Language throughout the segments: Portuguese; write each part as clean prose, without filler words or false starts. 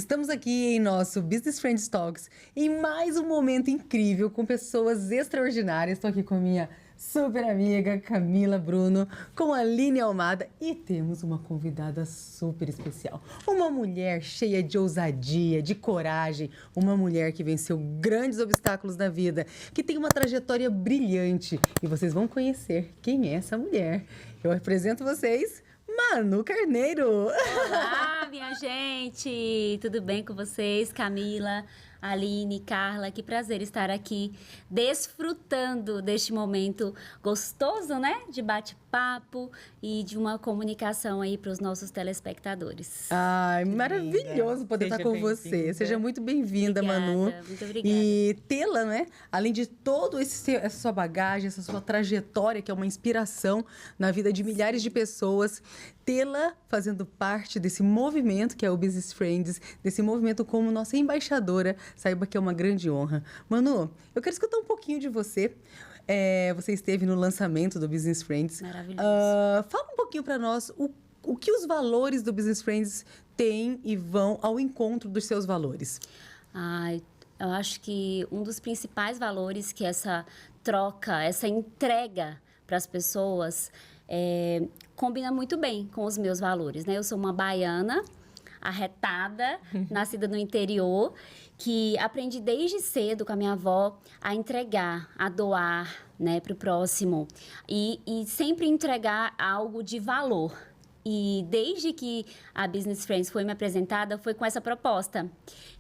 Estamos aqui em nosso Business Friends Talks em mais um momento incrível com pessoas extraordinárias. Estou aqui com a minha super amiga Camila Bruno, com a Aline Almada e temos uma convidada super especial. Uma mulher cheia de ousadia, de coragem, uma mulher que venceu grandes obstáculos na vida, que tem uma trajetória brilhante e vocês vão conhecer quem é essa mulher. Eu apresento vocês, Manu Carneiro. Olá, minha gente! Tudo bem com vocês? Camila, Aline, Carla, que prazer estar aqui desfrutando deste momento gostoso, né? De bate-papo e de uma comunicação aí para os nossos telespectadores. Ai, maravilhoso poder estar com você. Seja muito bem-vinda, Manu. Muito obrigada. E tê-la, né? Além de todo essa sua bagagem, essa sua trajetória, que é uma inspiração na vida de milhares de pessoas, tê-la fazendo parte desse movimento que é o Business Friends, desse movimento como nossa embaixadora, saiba que é uma grande honra. Manu, eu quero escutar um pouquinho de você. Você esteve no lançamento do Business Friends. Maravilhoso. Fala um pouquinho para nós o que os valores do Business Friends têm e vão ao encontro dos seus valores. Eu acho que um dos principais valores que essa troca, essa entrega para as pessoas combina muito bem com os meus valores, né? Eu sou uma baiana arretada, nascida no interior, que aprendi desde cedo com a minha avó a entregar, a doar, né, para o próximo e sempre entregar algo de valor. E desde que a Business Friends foi me apresentada, foi com essa proposta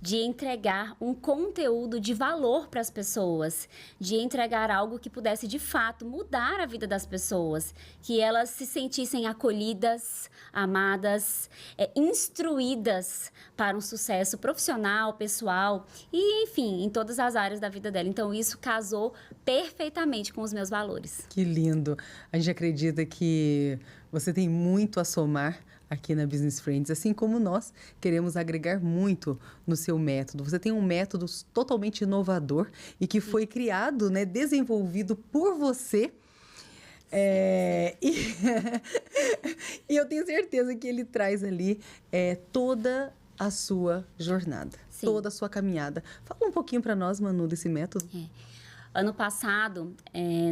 de entregar um conteúdo de valor para as pessoas, de entregar algo que pudesse, de fato, mudar a vida das pessoas, que elas se sentissem acolhidas, amadas, instruídas para um sucesso profissional, pessoal e, enfim, em todas as áreas da vida dela. Então, isso casou perfeitamente com os meus valores. Que lindo! A gente acredita que você tem muito a somar aqui na Business Friends, assim como nós queremos agregar muito no seu método. Você tem um método totalmente inovador e que foi criado, né, desenvolvido por você. E eu tenho certeza que ele traz ali toda a sua jornada, Sim. toda a sua caminhada. Fala um pouquinho para nós, Manu, desse método. Ano passado,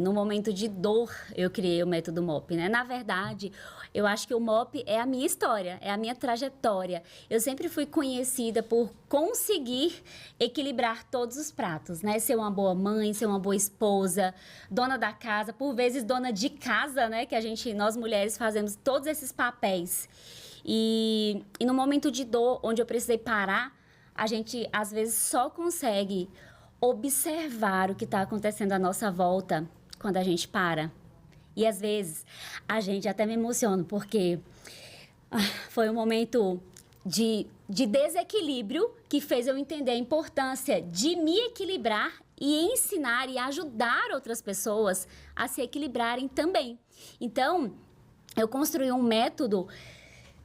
no momento de dor, eu criei o método MOP, né? Na verdade, eu acho que o MOP é a minha história, é a minha trajetória. Eu sempre fui conhecida por conseguir equilibrar todos os pratos, né? Ser uma boa mãe, ser uma boa esposa, dona da casa, por vezes dona de casa, né? Que nós mulheres fazemos todos esses papéis. E no momento de dor, onde eu precisei parar, a gente às vezes só consegue observar o que está acontecendo à nossa volta quando a gente para. E às vezes a gente até me emociona, porque foi um momento de desequilíbrio que fez eu entender a importância de me equilibrar e ensinar e ajudar outras pessoas a se equilibrarem também. Então, eu construí um método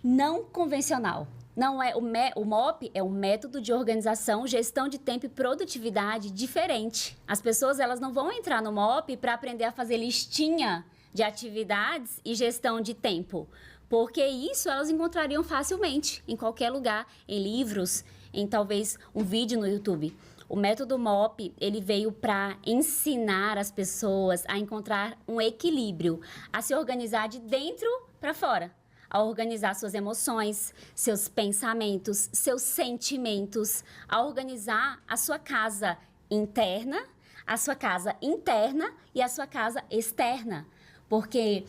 não convencional. Não é o MOP é um método de organização, gestão de tempo e produtividade diferente. As pessoas elas não vão entrar no MOP para aprender a fazer listinha de atividades e gestão de tempo, porque isso elas encontrariam facilmente em qualquer lugar, em livros, em talvez um vídeo no YouTube. O método MOP, ele veio para ensinar as pessoas a encontrar um equilíbrio, a se organizar de dentro para fora. A organizar suas emoções, seus pensamentos, seus sentimentos, a organizar a sua casa interna, a sua casa interna e a sua casa externa. Porque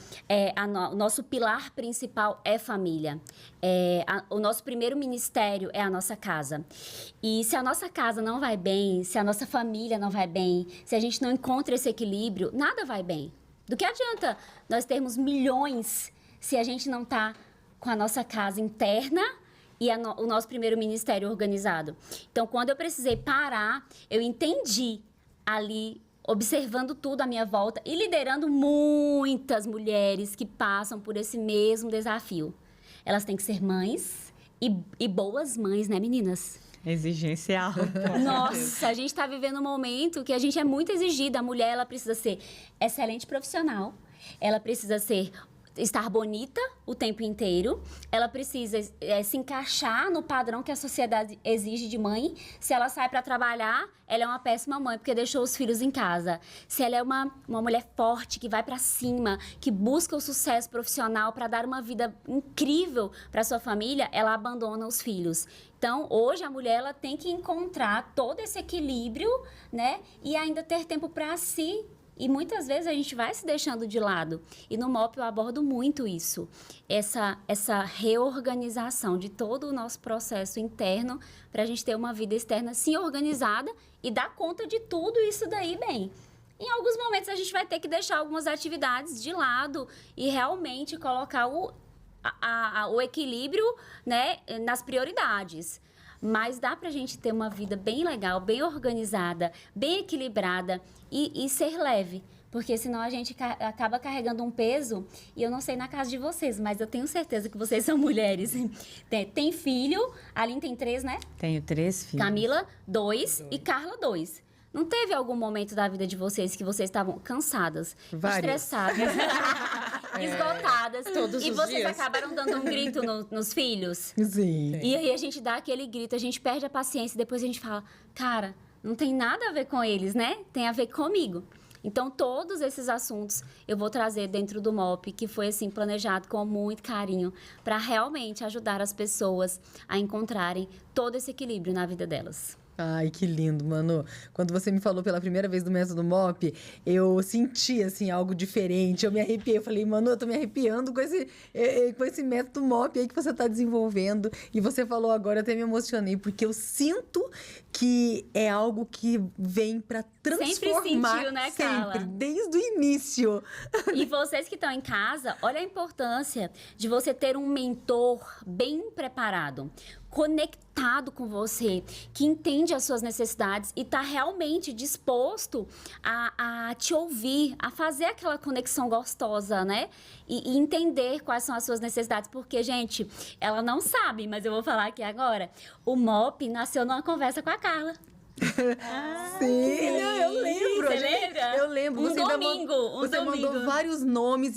o nosso pilar principal é família. O nosso primeiro ministério é a nossa casa. E se a nossa casa não vai bem, se a nossa família não vai bem, se a gente não encontra esse equilíbrio, nada vai bem. Do que adianta nós termos milhões se a gente não está com a nossa casa interna e o nosso primeiro ministério organizado? Então, quando eu precisei parar, eu entendi ali, observando tudo à minha volta e liderando muitas mulheres que passam por esse mesmo desafio. Elas têm que ser mães e boas mães, né, meninas? Exigência alta. Nossa, a gente está vivendo um momento que a gente é muito exigida. A mulher, ela precisa ser excelente profissional, ela precisa ser estar bonita o tempo inteiro, ela precisa se encaixar no padrão que a sociedade exige de mãe. Se ela sai para trabalhar, ela é uma péssima mãe porque deixou os filhos em casa. Se ela é uma mulher forte, que vai para cima, que busca o sucesso profissional para dar uma vida incrível para sua família, ela abandona os filhos. Então, hoje a mulher ela tem que encontrar todo esse equilíbrio, né? E ainda ter tempo para si. E muitas vezes a gente vai se deixando de lado. E no MOP eu abordo muito isso. Essa reorganização de todo o nosso processo interno para a gente ter uma vida externa sim organizada e dar conta de tudo isso daí bem. Em alguns momentos a gente vai ter que deixar algumas atividades de lado e realmente colocar o equilíbrio, né, nas prioridades. Mas dá pra gente ter uma vida bem legal, bem organizada, bem equilibrada e ser leve. Porque senão a gente acaba carregando um peso. E eu não sei na casa de vocês, mas eu tenho certeza que vocês são mulheres. Tem filho, a Aline tem 3, né? Tenho 3 filhos. Camila, 2 e Carla, 2. Não teve algum momento da vida de vocês que vocês estavam cansadas, estressadas, esgotadas? Todos e os vocês dias. acabaram dando um grito nos filhos? Sim. E aí a gente dá aquele grito, a gente perde a paciência e depois a gente fala, cara, não tem nada a ver com eles, né? Tem a ver comigo. Então, todos esses assuntos eu vou trazer dentro do MOP, que foi, assim, planejado com muito carinho, para realmente ajudar as pessoas a encontrarem todo esse equilíbrio na vida delas. Ai, que lindo, Manu. Quando você me falou pela primeira vez do método MOP, eu senti, assim, algo diferente. Eu me arrepiei. Eu falei, Manu, eu tô me arrepiando com esse método MOP aí que você tá desenvolvendo. E você falou agora, eu até me emocionei, porque eu sinto que é algo que vem pra transformar. Sempre sentiu, né, Carla? Sempre, desde o início. E vocês que estão em casa, olha a importância de você ter um mentor bem preparado, conectado com você, que entende as suas necessidades e está realmente disposto a te ouvir, a fazer aquela conexão gostosa, né? E entender quais são as suas necessidades. Porque, gente, ela não sabe, mas eu vou falar aqui agora. O MOP nasceu numa conversa com a Carla. Sim, não, eu lembro. Você lembra? Eu lembro. Um Você ainda domingo, você mandou vários nomes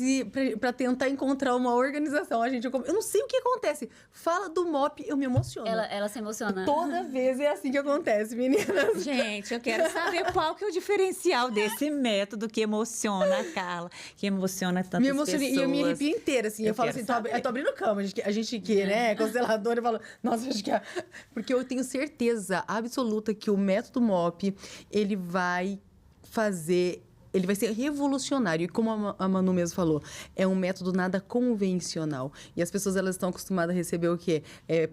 pra tentar encontrar uma organização. Eu não sei o que acontece. Fala do MOP, eu me emociono. Ela se emociona. Toda vez é assim que acontece, meninas. Gente, eu quero saber qual que é o diferencial desse método que emociona a Carla, que emociona tantas Me emocionei pessoas. e eu me arrepio inteira, assim. Eu falo quero assim, saber. eu tô abrindo cama. A gente que, né, é consteladora, eu falo, nossa, acho que é... Porque eu tenho certeza absoluta que o método MOP, ele vai ser revolucionário. E como a Manu mesmo falou, é um método nada convencional. E as pessoas, elas estão acostumadas a receber o quê?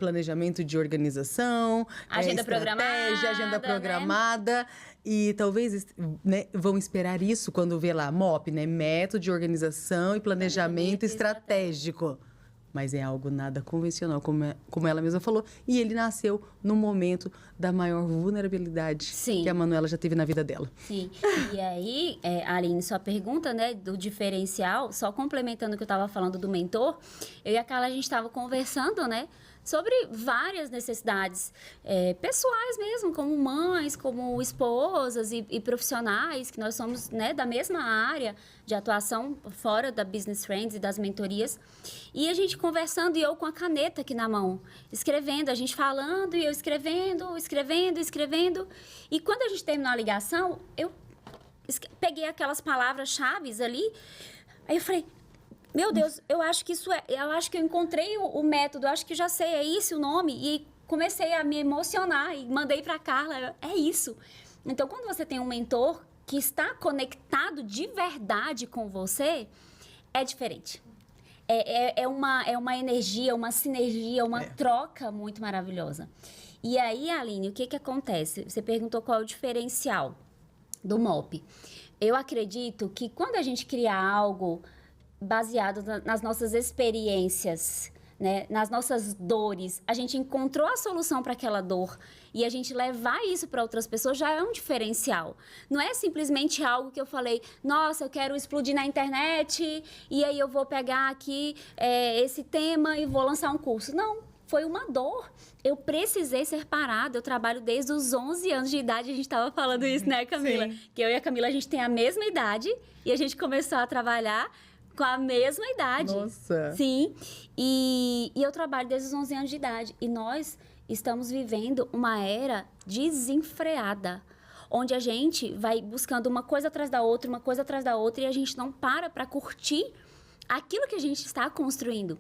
Planejamento de organização, Agenda estratégia, agenda programada, programada. E talvez, né, vão esperar isso quando vê lá, MOP, né? Método de organização e planejamento estratégico. Mas é algo nada convencional, como ela mesma falou. E ele nasceu no momento da maior vulnerabilidade que a Manuela já teve na vida dela. Sim. E aí, Aline, sua pergunta, né, do diferencial, só complementando o que eu estava falando do mentor, eu e a Carla, a gente estava conversando, né, sobre várias necessidades pessoais mesmo, como mães, como esposas e profissionais, que nós somos, né, da mesma área de atuação fora da Business Friends e das mentorias. E a gente conversando e eu com a caneta aqui na mão, escrevendo, a gente falando e eu escrevendo. E quando a gente terminou a ligação, eu peguei aquelas palavras-chave ali, aí eu falei... Meu Deus, eu acho que eu acho que eu encontrei o método, eu acho que já sei, é isso o nome. E comecei a me emocionar e mandei para Carla, é isso. Então, quando você tem um mentor que está conectado de verdade com você, é diferente. É uma energia, uma sinergia, uma troca muito maravilhosa. E aí, Aline, o que acontece? Você perguntou qual é o diferencial do MOP. Eu acredito que quando a gente cria algo baseado nas nossas experiências, né, nas nossas dores, a gente encontrou a solução para aquela dor e a gente levar isso para outras pessoas já é um diferencial. Não é simplesmente algo que eu falei, nossa, eu quero explodir na internet e aí eu vou pegar aqui esse tema e vou lançar um curso. Não, foi uma dor. Eu precisei ser parada. Eu trabalho desde os 11 anos de idade. A gente estava falando isso, né, Camila? Sim. Que eu e a Camila, a gente tem a mesma idade e a gente começou a trabalhar Com a mesma idade. Nossa. Sim. E eu trabalho desde os 11 anos de idade. E nós estamos vivendo uma era desenfreada, onde a gente vai buscando uma coisa atrás da outra, uma coisa atrás da outra, e a gente não para curtir aquilo que a gente está construindo.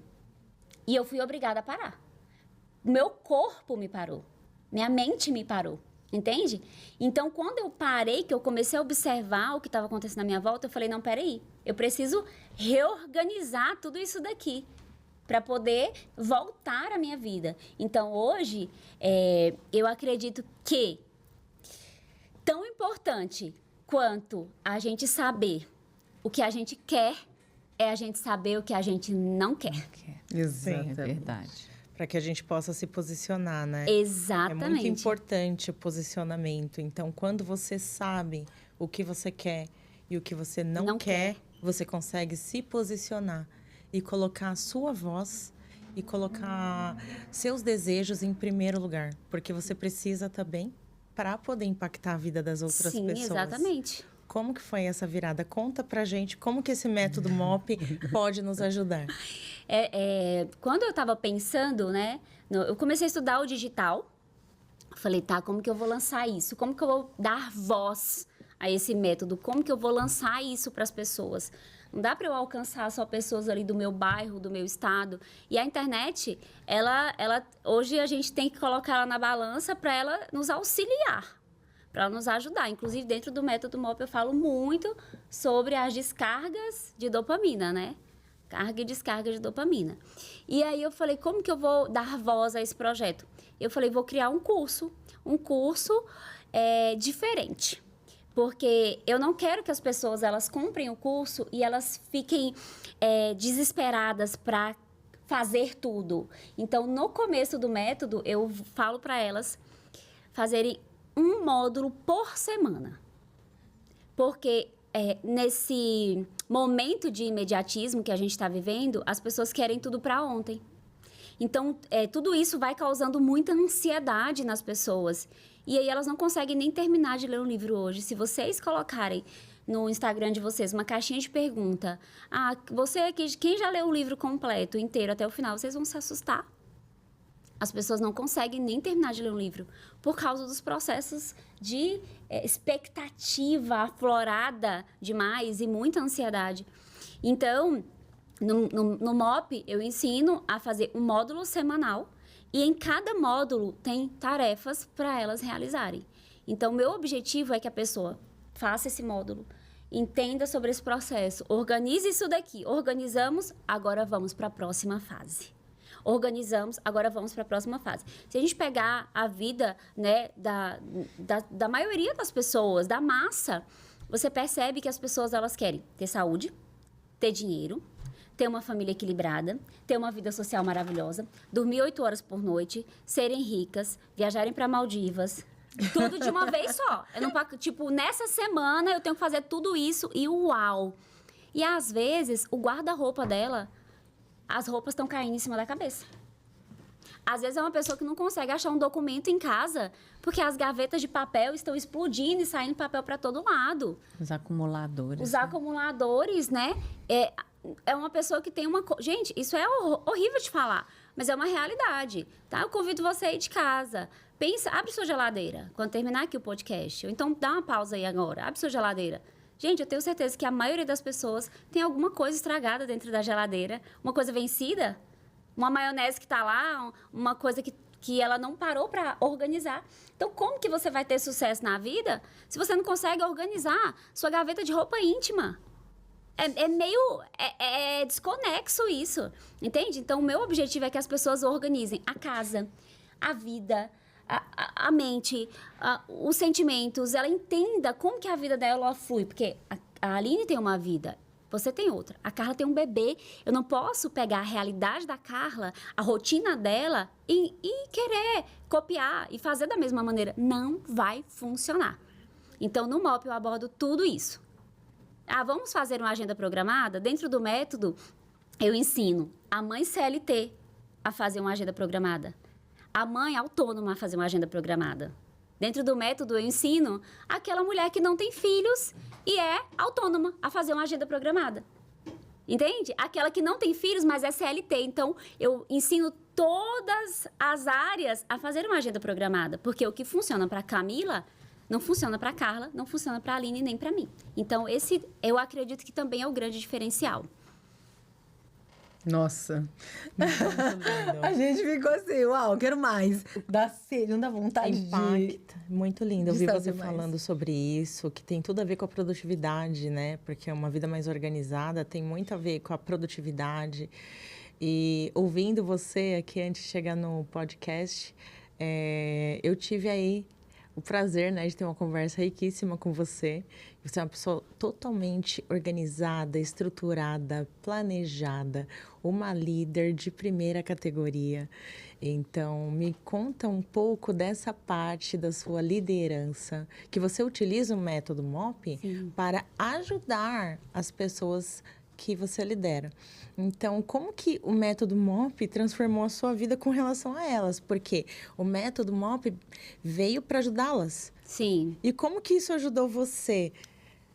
E eu fui obrigada a parar. Meu corpo me parou. Minha mente me parou. Entende? Então, quando eu parei, que eu comecei a observar o que estava acontecendo na minha volta, eu falei, não, peraí, eu preciso reorganizar tudo isso daqui para poder voltar à minha vida. Então, hoje, eu acredito que tão importante quanto a gente saber o que a gente quer, é a gente saber o que a gente não quer. Exatamente. Sim, é verdade. Para que a gente possa se posicionar, né? Exatamente. É muito importante o posicionamento. Então, quando você sabe o que você quer e o que você não quer, você consegue se posicionar e colocar a sua voz e colocar seus desejos em primeiro lugar. Porque você precisa também para poder impactar a vida das outras pessoas. Sim, exatamente. Como que foi essa virada? Conta pra gente como que esse método MOP pode nos ajudar. Quando eu estava pensando, né? Eu comecei a estudar o digital. Falei, tá, como que eu vou lançar isso? Como que eu vou dar voz a esse método? Como que eu vou lançar isso para as pessoas? Não dá para eu alcançar só pessoas ali do meu bairro, do meu estado. E a internet, hoje a gente tem que colocar ela na balança para ela nos auxiliar, para ela nos ajudar. Inclusive, dentro do método MOP, eu falo muito sobre as descargas de dopamina, né? Carga e descarga de dopamina. E aí eu falei, como que eu vou dar voz a esse projeto? Eu falei, vou criar um curso diferente. Porque eu não quero que as pessoas, elas comprem o curso e elas fiquem desesperadas para fazer tudo. Então, no começo do método, eu falo para elas fazerem um módulo por semana. Porque nesse momento de imediatismo que a gente está vivendo, as pessoas querem tudo para ontem. Então, tudo isso vai causando muita ansiedade nas pessoas. E aí elas não conseguem nem terminar de ler um livro hoje. Se vocês colocarem no Instagram de vocês uma caixinha de pergunta, quem já leu o livro completo, inteiro, até o final, vocês vão se assustar. As pessoas não conseguem nem terminar de ler um livro por causa dos processos de expectativa aflorada demais e muita ansiedade. Então, no MOP, eu ensino a fazer um módulo semanal e em cada módulo tem tarefas para elas realizarem. Então, meu objetivo é que a pessoa faça esse módulo, entenda sobre esse processo, organize isso daqui. Organizamos, agora vamos para a próxima fase. Organizamos, agora vamos para a próxima fase. Se a gente pegar a vida, né, da maioria das pessoas, da massa, você percebe que as pessoas, elas querem ter saúde, ter dinheiro, ter uma família equilibrada, ter uma vida social maravilhosa, dormir 8 horas por noite, serem ricas, viajarem para Maldivas, tudo de uma vez só. Nessa semana eu tenho que fazer tudo isso e uau! E às vezes, o guarda-roupa dela, as roupas estão caindo em cima da cabeça. Às vezes é uma pessoa que não consegue achar um documento em casa, porque as gavetas de papel estão explodindo e saindo papel para todo lado. Os acumuladores. Os acumuladores, né? É uma pessoa que tem uma... Gente, isso é horrível de falar, mas é uma realidade, tá? Eu convido você a ir de casa. Pensa, abre sua geladeira quando terminar aqui o podcast. Ou então dá uma pausa aí agora, abre sua geladeira. Gente, eu tenho certeza que a maioria das pessoas tem alguma coisa estragada dentro da geladeira, uma coisa vencida, uma maionese que tá lá, uma coisa que ela não parou para organizar. Então, como que você vai ter sucesso na vida se você não consegue organizar sua gaveta de roupa íntima? É meio desconexo isso, entende? Então, o meu objetivo é que as pessoas organizem a casa, a vida, a mente, os sentimentos, ela entenda como que a vida dela flui, porque a Aline tem uma vida, você tem outra, a Carla tem um bebê, eu não posso pegar a realidade da Carla, a rotina dela e querer copiar e fazer da mesma maneira, não vai funcionar. Então, no MOP eu abordo tudo isso. Vamos fazer uma agenda programada? Dentro do método, eu ensino a mãe CLT a fazer uma agenda programada, a mãe autônoma a fazer uma agenda programada. Dentro do método, eu ensino aquela mulher que não tem filhos e é autônoma a fazer uma agenda programada. Entende? Aquela que não tem filhos, mas é CLT. Então, eu ensino todas as áreas a fazer uma agenda programada. Porque o que funciona para Camila não funciona para Carla, não funciona para Aline nem para mim. Então, esse eu acredito que também é o grande diferencial. Nossa. Muito lindo. A gente ficou assim, uau, quero mais. Dá sede, não dá vontade de... Impacta. Muito lindo. Eu de vi saber você mais. falando sobre isso, que tem tudo a ver com a produtividade, né? Porque uma vida mais organizada tem muito a ver com a produtividade. E ouvindo você aqui antes de chegar no podcast, eu tive aí o prazer, né, de ter uma conversa riquíssima com você. Você é uma pessoa totalmente organizada, estruturada, planejada, uma líder de primeira categoria. Então, me conta um pouco dessa parte da sua liderança, que você utiliza o método MOP para ajudar as pessoas que você lidera. Então, como que o método MOP transformou a sua vida com relação a elas? Porque o método MOP veio para ajudá-las. Sim. E como que isso ajudou você?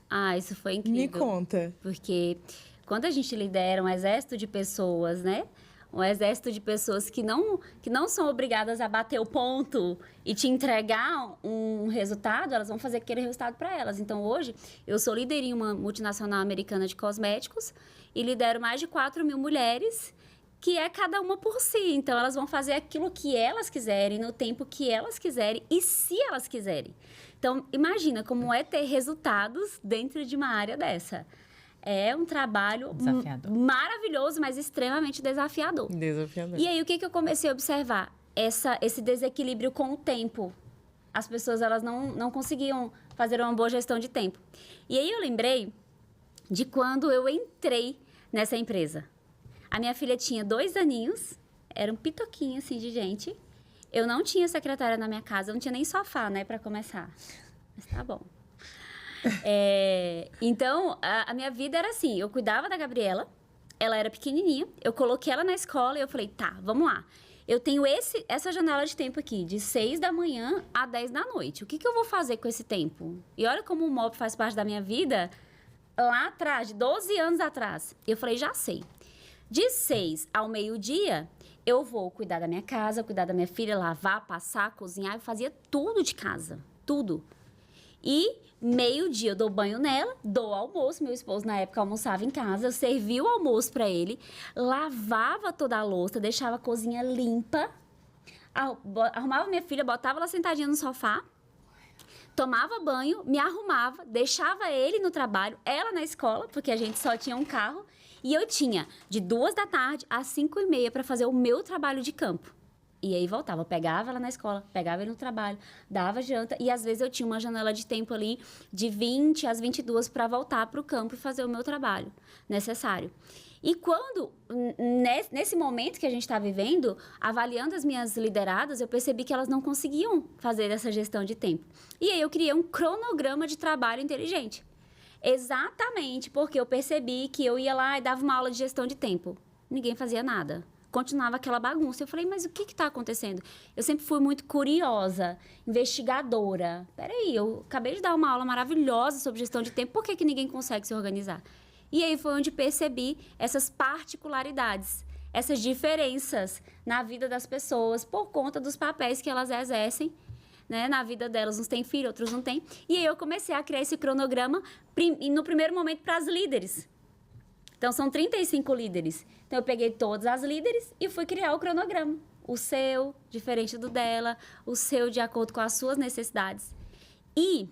Ah, isso foi incrível. Me conta. Porque quando a gente lidera um exército de pessoas, né? Um exército de pessoas que não são obrigadas a bater o ponto e te entregar um resultado, elas vão fazer aquele resultado para elas. Então, hoje, eu sou líder em uma multinacional americana de cosméticos e lidero mais de 4.000 mulheres, que é cada uma por si. Então, elas vão fazer aquilo que elas quiserem, no tempo que elas quiserem e se elas quiserem. Então, imagina como é ter resultados dentro de uma área dessa. É um trabalho Desafiador. maravilhoso, mas extremamente desafiador. Desafiador. E aí, o que eu comecei a observar? Esse desequilíbrio com o tempo. As pessoas, elas não conseguiam fazer uma boa gestão de tempo. E aí, eu lembrei de quando eu entrei nessa empresa. A minha filha tinha 2 aninhos, era um pitoquinho, assim, de gente. Eu não tinha secretária na minha casa, eu não tinha nem sofá, né, para começar. Mas tá bom. Então, a minha vida era assim, eu cuidava da Gabriela, ela era pequenininha, eu coloquei ela na escola e eu falei, tá, vamos lá. Eu tenho essa janela de tempo aqui, de 6 da manhã a 10 da noite. O que eu vou fazer com esse tempo? E olha como o MOP faz parte da minha vida lá atrás, de 12 anos atrás. Eu falei, já sei. De 6 ao meio-dia, eu vou cuidar da minha casa, cuidar da minha filha, lavar, passar, cozinhar. Eu fazia tudo de casa, tudo. E meio-dia eu dou banho nela, dou almoço. Meu esposo, na época, almoçava em casa. Eu servia o almoço para ele, lavava toda a louça, deixava a cozinha limpa, arrumava minha filha, botava ela sentadinha no sofá, tomava banho, me arrumava, deixava ele no trabalho, ela na escola, porque a gente só tinha um carro. E eu tinha de 2 da tarde às 5h30 para fazer o meu trabalho de campo. E aí voltava, eu pegava ela na escola, pegava ele no trabalho, dava janta. E às vezes eu tinha uma janela de tempo ali de 20 às 22 para voltar para o campo e fazer o meu trabalho necessário. E quando, nesse momento que a gente está vivendo, avaliando as minhas lideradas, eu percebi que elas não conseguiam fazer essa gestão de tempo. E aí eu criei um cronograma de trabalho inteligente. Exatamente porque eu percebi que eu ia lá e dava uma aula de gestão de tempo. Ninguém fazia nada. Continuava aquela bagunça. Eu falei, mas o que está acontecendo? Eu sempre fui muito curiosa, investigadora. Peraí, eu acabei de dar uma aula maravilhosa sobre gestão de tempo, por que ninguém consegue se organizar? E aí foi onde percebi essas particularidades, essas diferenças na vida das pessoas por conta dos papéis que elas exercem, né? Na vida delas, uns têm filho, outros não têm. E aí eu comecei a criar esse cronograma no primeiro momento para as líderes. Então, são 35 líderes. Então, eu peguei todas as líderes e fui criar o cronograma. O seu, diferente do dela, o seu de acordo com as suas necessidades. E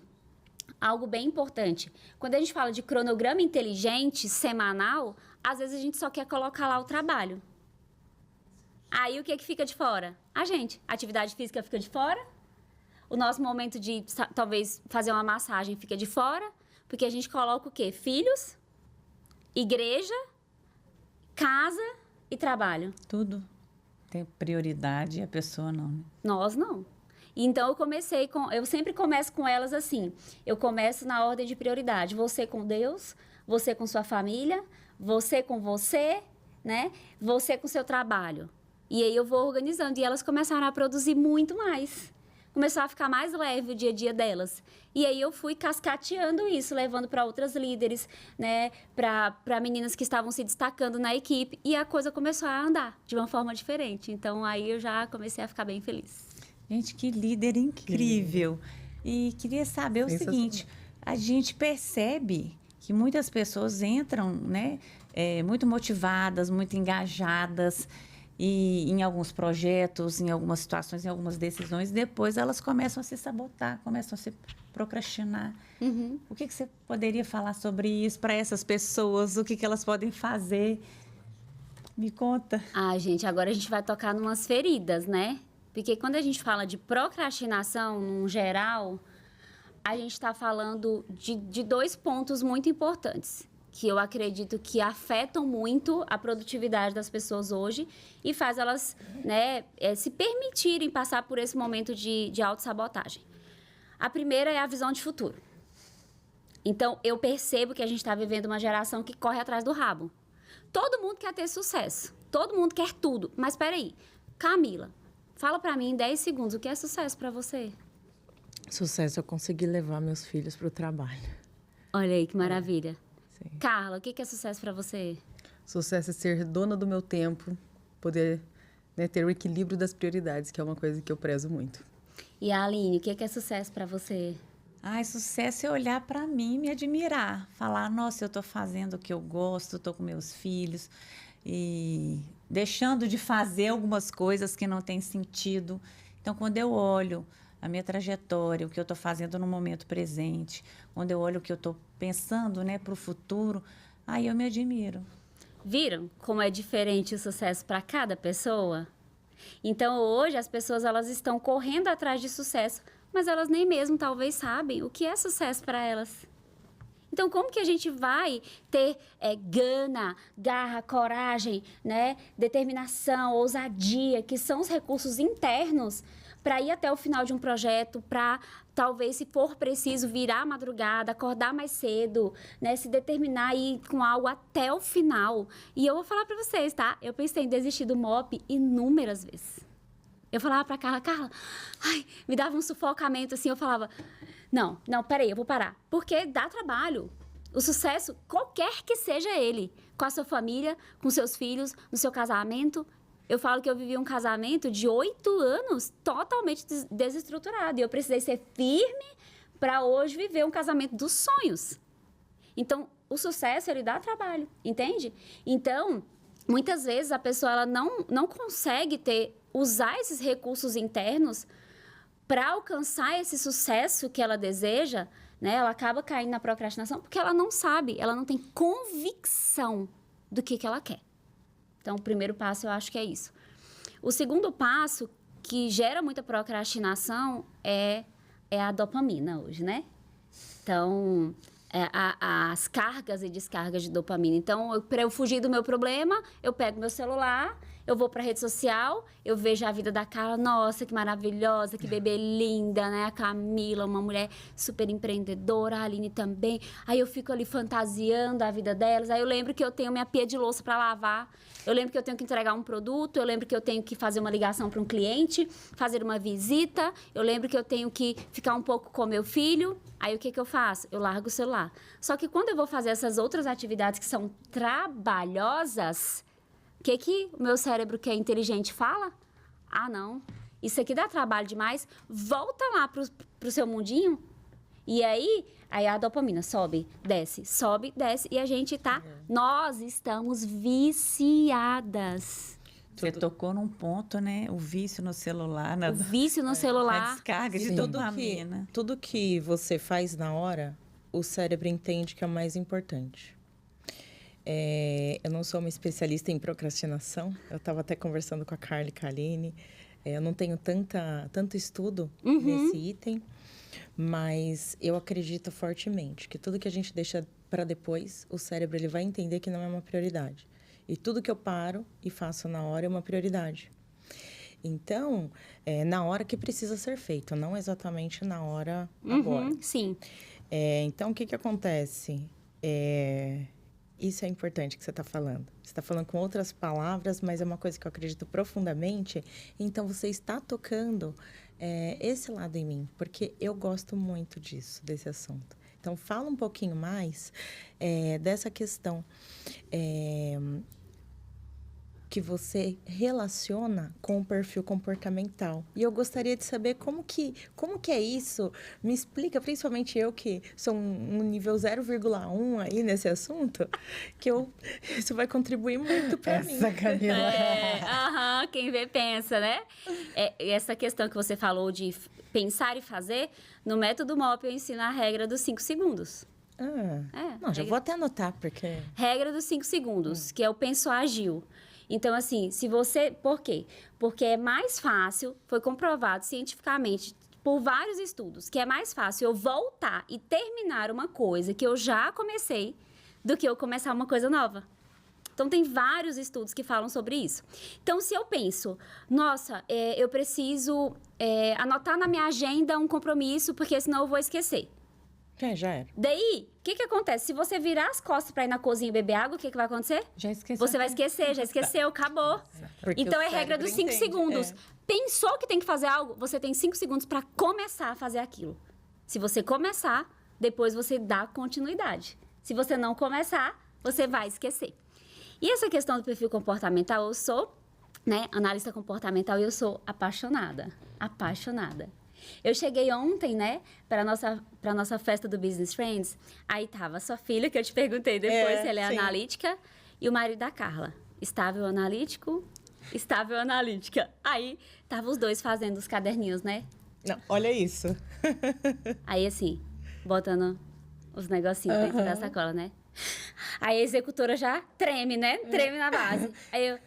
algo bem importante, quando a gente fala de cronograma inteligente, semanal, às vezes a gente só quer colocar lá o trabalho. Aí, o que fica de fora? A gente. A atividade física fica de fora. O nosso momento de, talvez, fazer uma massagem fica de fora. Porque a gente coloca o quê? Filhos, igreja, casa e trabalho. Tudo tem prioridade e a pessoa não, né? Nós não. Então, eu sempre começo com elas assim. Eu começo na ordem de prioridade. Você com Deus, você com sua família, você com você, né? Você com seu trabalho. E aí eu vou organizando. E elas começaram a produzir muito mais. começou a ficar mais leve o dia a dia delas. E aí eu fui cascateando isso, levando para outras líderes, né, para meninas que estavam se destacando na equipe, e a coisa começou a andar de uma forma diferente. Então aí eu já comecei a ficar bem feliz. Gente, que líder incrível. E queria saber o seguinte, a gente percebe que muitas pessoas entram, né, muito motivadas, muito engajadas, e em alguns projetos, em algumas situações, em algumas decisões, depois elas começam a se sabotar, começam a se procrastinar. O que você poderia falar sobre isso para essas pessoas? O que elas podem fazer? Me conta. Ah, gente, agora a gente vai tocar numas feridas, né? Porque quando a gente fala de procrastinação, num geral, a gente está falando de 2 pontos muito importantes, que eu acredito que afetam muito a produtividade das pessoas hoje e faz elas, né, se permitirem passar por esse momento de autossabotagem. A primeira é a visão de futuro. Então, eu percebo que a gente está vivendo uma geração que corre atrás do rabo. Todo mundo quer ter sucesso, todo mundo quer tudo. Mas, espera aí, Camila, fala para mim em 10 segundos, o que é sucesso para você? Sucesso é eu conseguir levar meus filhos para o trabalho. Olha aí, que maravilha. Sim. Carla, o que é sucesso para você? Sucesso é ser dona do meu tempo, poder, né, ter o equilíbrio das prioridades, que é uma coisa que eu prezo muito. E a Aline, o que é sucesso para você? Ai, sucesso é olhar para mim e me admirar. Falar, nossa, eu estou fazendo o que eu gosto, estou com meus filhos e deixando de fazer algumas coisas que não têm sentido. Então, quando eu olho a minha trajetória, o que eu estou fazendo no momento presente, quando eu olho o que eu estou pensando, né, para o futuro, aí eu me admiro. Viram como é diferente o sucesso para cada pessoa? Então, hoje, as pessoas elas estão correndo atrás de sucesso, mas elas nem mesmo talvez sabem o que é sucesso para elas. Então, como que a gente vai ter gana, garra, coragem, né, determinação, ousadia, que são os recursos internos, para ir até o final de um projeto, para talvez, se for preciso, virar a madrugada, acordar mais cedo, né, se determinar a ir com algo até o final. E eu vou falar para vocês, tá? Eu pensei em desistir do MOP inúmeras vezes. Eu falava para Carla, ai, me dava um sufocamento assim, eu falava, não, peraí, eu vou parar. Porque dá trabalho. O sucesso, qualquer que seja ele, com a sua família, com seus filhos, no seu casamento. Eu falo que eu vivi um casamento de 8 anos totalmente desestruturado. E eu precisei ser firme para hoje viver um casamento dos sonhos. Então, o sucesso, ele dá trabalho, entende? Então, muitas vezes a pessoa ela não consegue usar esses recursos internos para alcançar esse sucesso que ela deseja, né? Ela acaba caindo na procrastinação porque ela não sabe, ela não tem convicção do que ela quer. Então, o primeiro passo eu acho que é isso. O segundo passo, que gera muita procrastinação, é a dopamina hoje, né? Então, as cargas e descargas de dopamina. Então, para eu fugir do meu problema, eu pego meu celular, eu vou para a rede social, eu vejo a vida da Carla, nossa, que maravilhosa, que bebê linda, né? A Camila, uma mulher super empreendedora, a Aline também. Aí eu fico ali fantasiando a vida delas, aí eu lembro que eu tenho minha pia de louça para lavar, eu lembro que eu tenho que entregar um produto, eu lembro que eu tenho que fazer uma ligação para um cliente, fazer uma visita, eu lembro que eu tenho que ficar um pouco com meu filho. Aí o que eu faço? Eu largo o celular. Só que quando eu vou fazer essas outras atividades que são trabalhosas, o que o meu cérebro, que é inteligente, fala? Ah, não, isso aqui dá trabalho demais, volta lá pro seu mundinho. E aí a dopamina sobe, desce, e a gente nós estamos viciadas. Você tocou num ponto, né? O vício no celular. O vício no celular. A descarga de dopamina. Tudo que você faz na hora, o cérebro entende que é o mais importante. Eu não sou uma especialista em procrastinação. Eu estava até conversando com a Carla e com a Aline. Eu não tenho tanto estudo nesse item, mas eu acredito fortemente que tudo que a gente deixa para depois, o cérebro ele vai entender que não é uma prioridade. E tudo que eu paro e faço na hora é uma prioridade. Então, na hora que precisa ser feito, não exatamente na hora agora. Sim. Então, o que acontece? Isso é importante que você está falando. Você está falando com outras palavras, mas é uma coisa que eu acredito profundamente. Então, você está tocando esse lado em mim, porque eu gosto muito disso, desse assunto. Então, fala um pouquinho mais dessa questão que você relaciona com o perfil comportamental. E eu gostaria de saber como que é isso. Me explica, principalmente eu que sou um nível 0,1 aí nesse assunto, que isso vai contribuir muito para mim. Essa, Camila. Quem vê, pensa, né? Essa questão que você falou de pensar e fazer, no método MOP eu ensino a regra dos 5 segundos. Já vou até anotar, porque... Regra dos 5 segundos, que é o penso, agiu. Então, assim, se você... Por quê? Porque é mais fácil, foi comprovado cientificamente por vários estudos, que é mais fácil eu voltar e terminar uma coisa que eu já comecei do que eu começar uma coisa nova. Então, tem vários estudos que falam sobre isso. Então, se eu penso, nossa, eu preciso anotar na minha agenda um compromisso, porque senão eu vou esquecer. Já era. Daí, o que acontece? Se você virar as costas para ir na cozinha e beber água, o que vai acontecer? Já esqueceu. Você vai esquecer, já esqueceu, acabou. Porque então, o é regra dos 5 segundos. Pensou que tem que fazer algo, você tem 5 segundos para começar a fazer aquilo. Se você começar, depois você dá continuidade. Se você não começar, você vai esquecer. E essa questão do perfil comportamental, eu sou, analista comportamental e eu sou apaixonada. Apaixonada. Eu cheguei ontem, para nossa festa do Business Friends, aí tava a sua filha, que eu te perguntei depois se ela é analítica, e o marido da Carla. Estável analítico, estável analítica. Aí, tava os dois fazendo os caderninhos, né? Não, olha isso. Aí, assim, botando os negocinhos dentro da sacola, né? Aí a executora já treme, né? Treme na base. Aí eu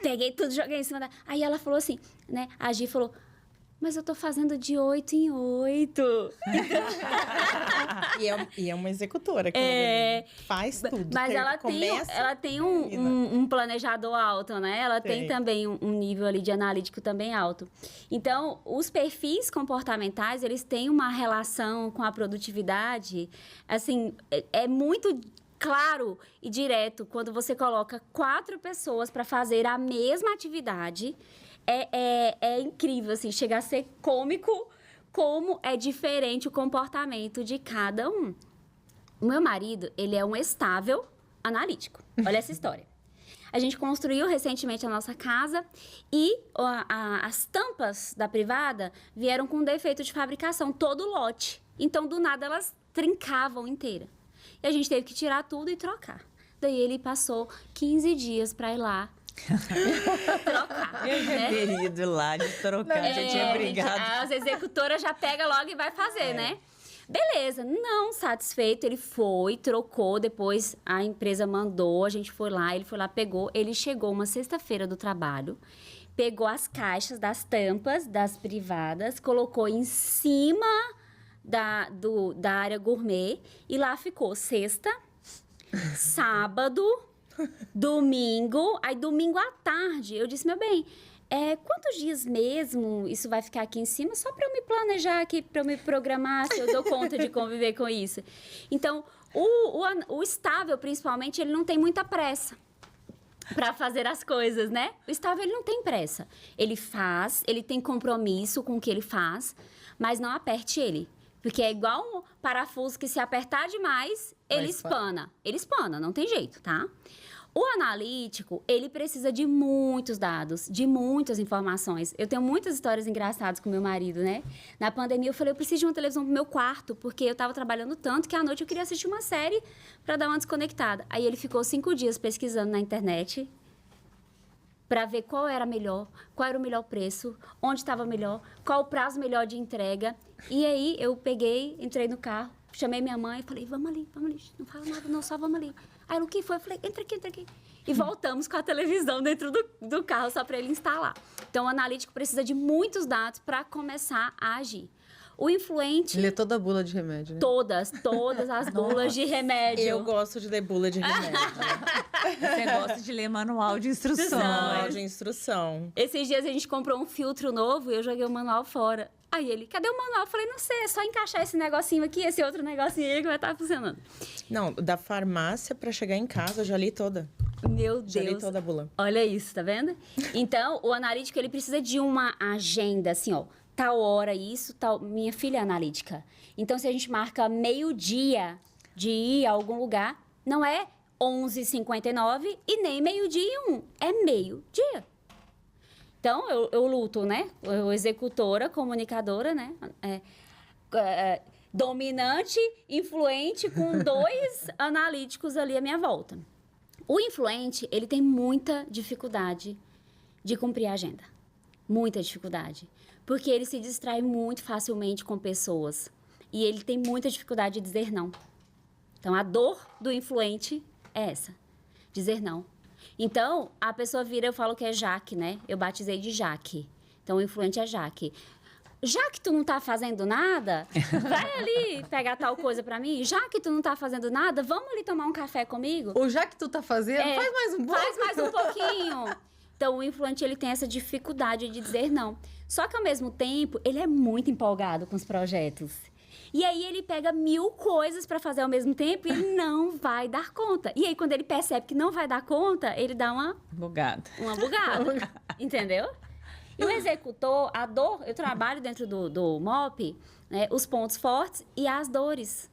peguei tudo, joguei em cima da... Aí ela falou assim, né? A Gi falou... Mas eu tô fazendo de 8 em 8. E é uma executora que faz tudo. Mas ela tem um planejador alto, né? Ela tem também um nível ali de analítico também alto. Então, os perfis comportamentais, eles têm uma relação com a produtividade, assim, é muito claro e direto quando você coloca 4 pessoas para fazer a mesma atividade. É incrível, assim, chega a ser cômico como é diferente o comportamento de cada um. O meu marido, ele é um estável analítico. Olha essa história. A gente construiu recentemente a nossa casa e as tampas da privada vieram com defeito de fabricação, todo lote. Então, do nada, elas trincavam inteira. E a gente teve que tirar tudo e trocar. Daí, ele passou 15 dias para ir lá trocar. Eu já teria ido lá de trocar, já tinha brigado. As executoras já pegam logo e vai fazer, né? Beleza, não satisfeito, ele foi, trocou, depois a empresa mandou, a gente foi lá, ele foi lá, pegou, ele chegou uma sexta-feira do trabalho, pegou as caixas das tampas das privadas, colocou em cima da área gourmet e lá ficou sexta, sábado, domingo, aí domingo à tarde, eu disse, meu bem, quantos dias mesmo isso vai ficar aqui em cima? Só para eu me planejar aqui, para eu me programar, se eu dou conta de conviver com isso. Então, o estável, principalmente, ele não tem muita pressa para fazer as coisas, né? O estável, ele não tem pressa. Ele faz, ele tem compromisso com o que ele faz, mas não aperte ele. Porque é igual um parafuso que se apertar demais, ele espana. Ele espana, não tem jeito, tá? O analítico, ele precisa de muitos dados, de muitas informações. Eu tenho muitas histórias engraçadas com meu marido, né? Na pandemia, eu falei, eu preciso de uma televisão pro meu quarto, porque eu tava trabalhando tanto que à noite eu queria assistir uma série para dar uma desconectada. Aí ele ficou 5 dias pesquisando na internet para ver qual era melhor, qual era o melhor preço, onde estava melhor, qual o prazo melhor de entrega. E aí, eu peguei, entrei no carro, chamei minha mãe e falei, vamos ali, não fala nada não, só vamos ali. Aí ela, o que foi? Eu falei, entra aqui. E voltamos com a televisão dentro do carro só para ele instalar. Então, o analítico precisa de muitos dados para começar a agir. O influente... Lê toda a bula de remédio, né? Todas as bulas de remédio. Eu gosto de ler bula de remédio. Você gosta de ler manual de instrução. Manual de instrução. Esses dias a gente comprou um filtro novo e eu joguei o manual fora. Aí ele, cadê o manual? Eu falei, não sei, é só encaixar esse negocinho aqui, esse outro negocinho aí que vai estar funcionando. Não, da farmácia para chegar em casa, eu já li toda. Meu Deus. Já li toda a bula. Olha isso, tá vendo? Então, o analítico, ele precisa de uma agenda, assim, ó. Tal hora isso, tal... Minha filha é analítica. Então, se a gente marca meio-dia de ir a algum lugar, não é 11h59 e nem meio-dia e 1. É meio-dia. Então, eu luto, né? Eu executora, comunicadora, né? Dominante, influente, com 2 analíticos ali à minha volta. O influente, ele tem muita dificuldade de cumprir a agenda. Muita dificuldade. Porque ele se distrai muito facilmente com pessoas. E ele tem muita dificuldade de dizer não. Então, a dor do influente é essa. Dizer não. Então, a pessoa vira, eu falo que é Jaque, né? Eu batizei de Jaque. Então, o influente é Jaque. Já que tu não tá fazendo nada, vai ali pegar tal coisa pra mim. Já que tu não tá fazendo nada, vamos ali tomar um café comigo? Ou já que tu tá fazendo, faz mais um pouco. Faz mais um pouquinho. Então, o influente, ele tem essa dificuldade de dizer não. Só que, ao mesmo tempo, ele é muito empolgado com os projetos. E aí, ele pega 1000 coisas pra fazer ao mesmo tempo e ele não vai dar conta. E aí, quando ele percebe que não vai dar conta, ele dá uma Bugada. Entendeu? E o executor, a dor, eu trabalho dentro do MOP, né, os pontos fortes e as dores.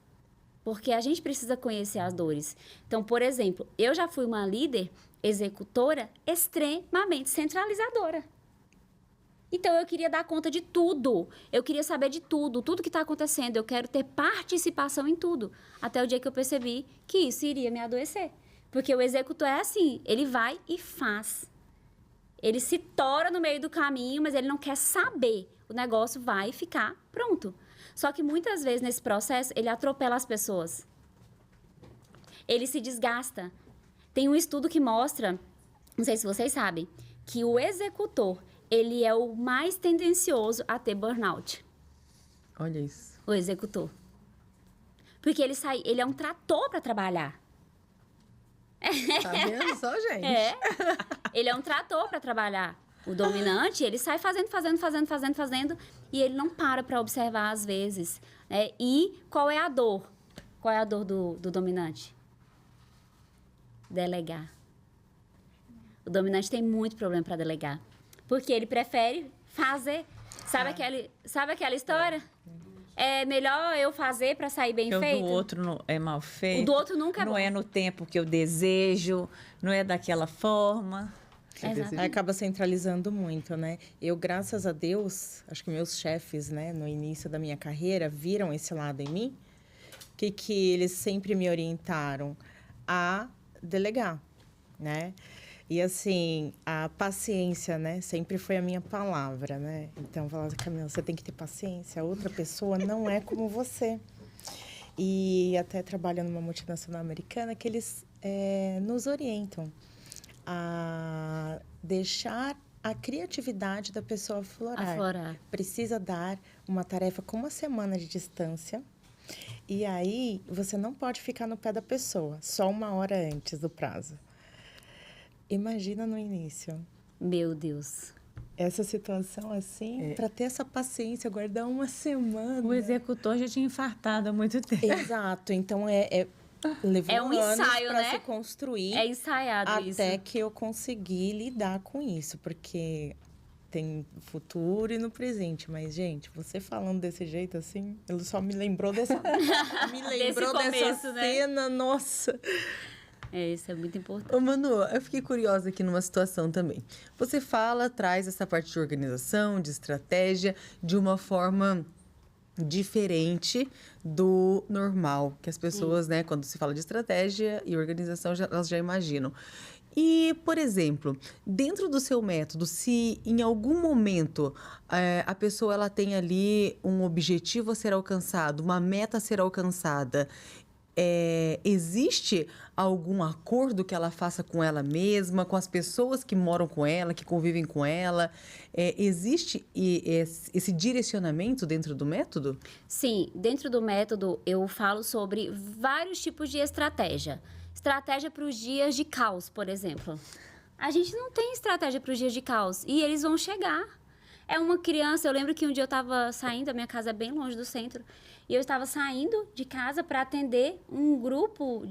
Porque a gente precisa conhecer as dores. Então, por exemplo, eu já fui uma líder executora extremamente centralizadora. Então, eu queria dar conta de tudo. Eu queria saber de tudo que está acontecendo. Eu quero ter participação em tudo. Até o dia que eu percebi que isso iria me adoecer. Porque o executor é assim, ele vai e faz. Ele se tora no meio do caminho, mas ele não quer saber. O negócio vai ficar pronto. Só que muitas vezes nesse processo, ele atropela as pessoas. Ele se desgasta. Tem um estudo que mostra, não sei se vocês sabem, que o executor, ele é o mais tendencioso a ter burnout. Olha isso. O executor. Porque ele é um trator para trabalhar. Tá vendo só, gente? Ele é um trator para trabalhar. O dominante, ele sai fazendo, e ele não para observar às vezes. Né? E qual é a dor? Qual é a dor do dominante? Delegar. O dominante tem muito problema para delegar. Porque ele prefere fazer. Sabe aquela história? É melhor eu fazer para sair bem feito? O do outro é mal feito. O do outro nunca é bom. Não é no tempo que eu desejo, não é daquela forma. Exato. Acaba centralizando muito, né? Eu, graças a Deus, acho que meus chefes, né, no início da minha carreira, viram esse lado em mim. Que eles sempre me orientaram a delegar, né? E, assim, a paciência, né? Sempre foi a minha palavra, né? Então, falava, Camila, você tem que ter paciência. A outra pessoa não é como você. E até trabalho numa multinacional americana que eles nos orientam a deixar a criatividade da pessoa aflorar. Precisa dar uma tarefa com 1 semana de distância. E aí, você não pode ficar no pé da pessoa, só 1 hora antes do prazo. Imagina no início. Meu Deus. Essa situação assim, para ter essa paciência, guardar 1 semana. O executor já tinha infartado há muito tempo. Exato. Então, levou um ensaio, para né? se construir. É ensaiado isso. Até que eu consegui lidar com isso. Porque tem futuro e no presente. Mas, gente, você falando desse jeito assim, ele só me lembrou dessa... começo, né? Cena, nossa... Isso é muito importante. Ô, Manu, eu fiquei curiosa aqui numa situação também. Você traz essa parte de organização, de estratégia, de uma forma diferente do normal, que as pessoas, né, quando se fala de estratégia e organização, elas já imaginam. E, por exemplo, dentro do seu método, se em algum momento a pessoa ela tem ali um objetivo a ser alcançado, uma meta a ser alcançada, existe algum acordo que ela faça com ela mesma, com as pessoas que moram com ela, que convivem com ela? Existe esse direcionamento dentro do método? Sim, dentro do método eu falo sobre vários tipos de estratégia. Estratégia para os dias de caos, por exemplo. A gente não tem estratégia para os dias de caos e eles vão chegar. É uma criança, eu lembro que um dia eu estava saindo, a minha casa é bem longe do centro, e eu estava saindo de casa para atender um grupo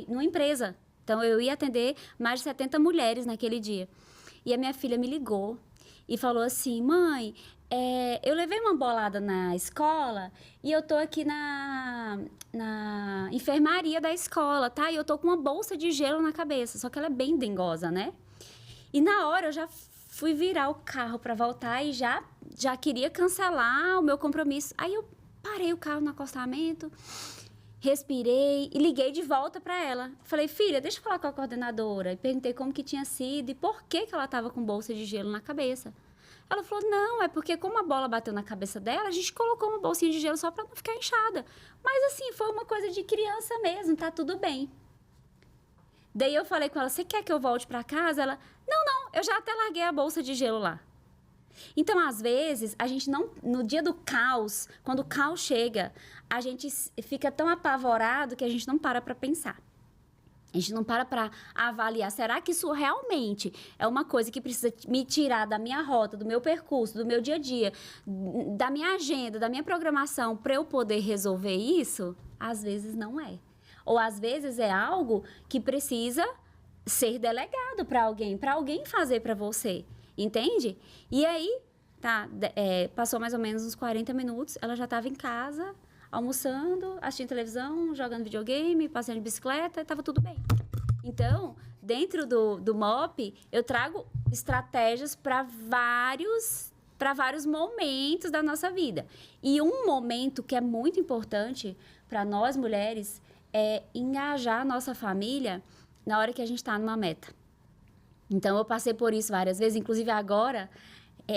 numa empresa. Então, eu ia atender mais de 70 mulheres naquele dia. E a minha filha me ligou e falou assim, mãe, eu levei uma bolada na escola e eu tô aqui na enfermaria da escola, tá? E eu tô com uma bolsa de gelo na cabeça, só que ela é bem dengosa, né? E na hora eu já fui virar o carro para voltar e já queria cancelar o meu compromisso. Aí eu parei o carro no acostamento, respirei e liguei de volta para ela. Falei, filha, deixa eu falar com a coordenadora. E perguntei como que tinha sido e por que ela estava com bolsa de gelo na cabeça. Ela falou, não, é porque como a bola bateu na cabeça dela, a gente colocou uma bolsinha de gelo só para não ficar inchada. Mas assim, foi uma coisa de criança mesmo, tá tudo bem. Daí eu falei com ela, você quer que eu volte para casa? Ela, não, eu já até larguei a bolsa de gelo lá. Então, às vezes, a gente não... No dia do caos, quando o caos chega, a gente fica tão apavorado que a gente não para pensar. A gente não para avaliar, será que isso realmente é uma coisa que precisa me tirar da minha rota, do meu percurso, do meu dia a dia, da minha agenda, da minha programação, para eu poder resolver isso? Às vezes não é. Ou às vezes é algo que precisa ser delegado para alguém fazer para você, entende? E aí, passou mais ou menos uns 40 minutos, ela já estava em casa, almoçando, assistindo televisão, jogando videogame, passeando de bicicleta, estava tudo bem. Então, dentro do MOP, eu trago estratégias para vários momentos da nossa vida. E um momento que é muito importante para nós mulheres é engajar a nossa família na hora que a gente está numa meta. Então, eu passei por isso várias vezes, inclusive agora,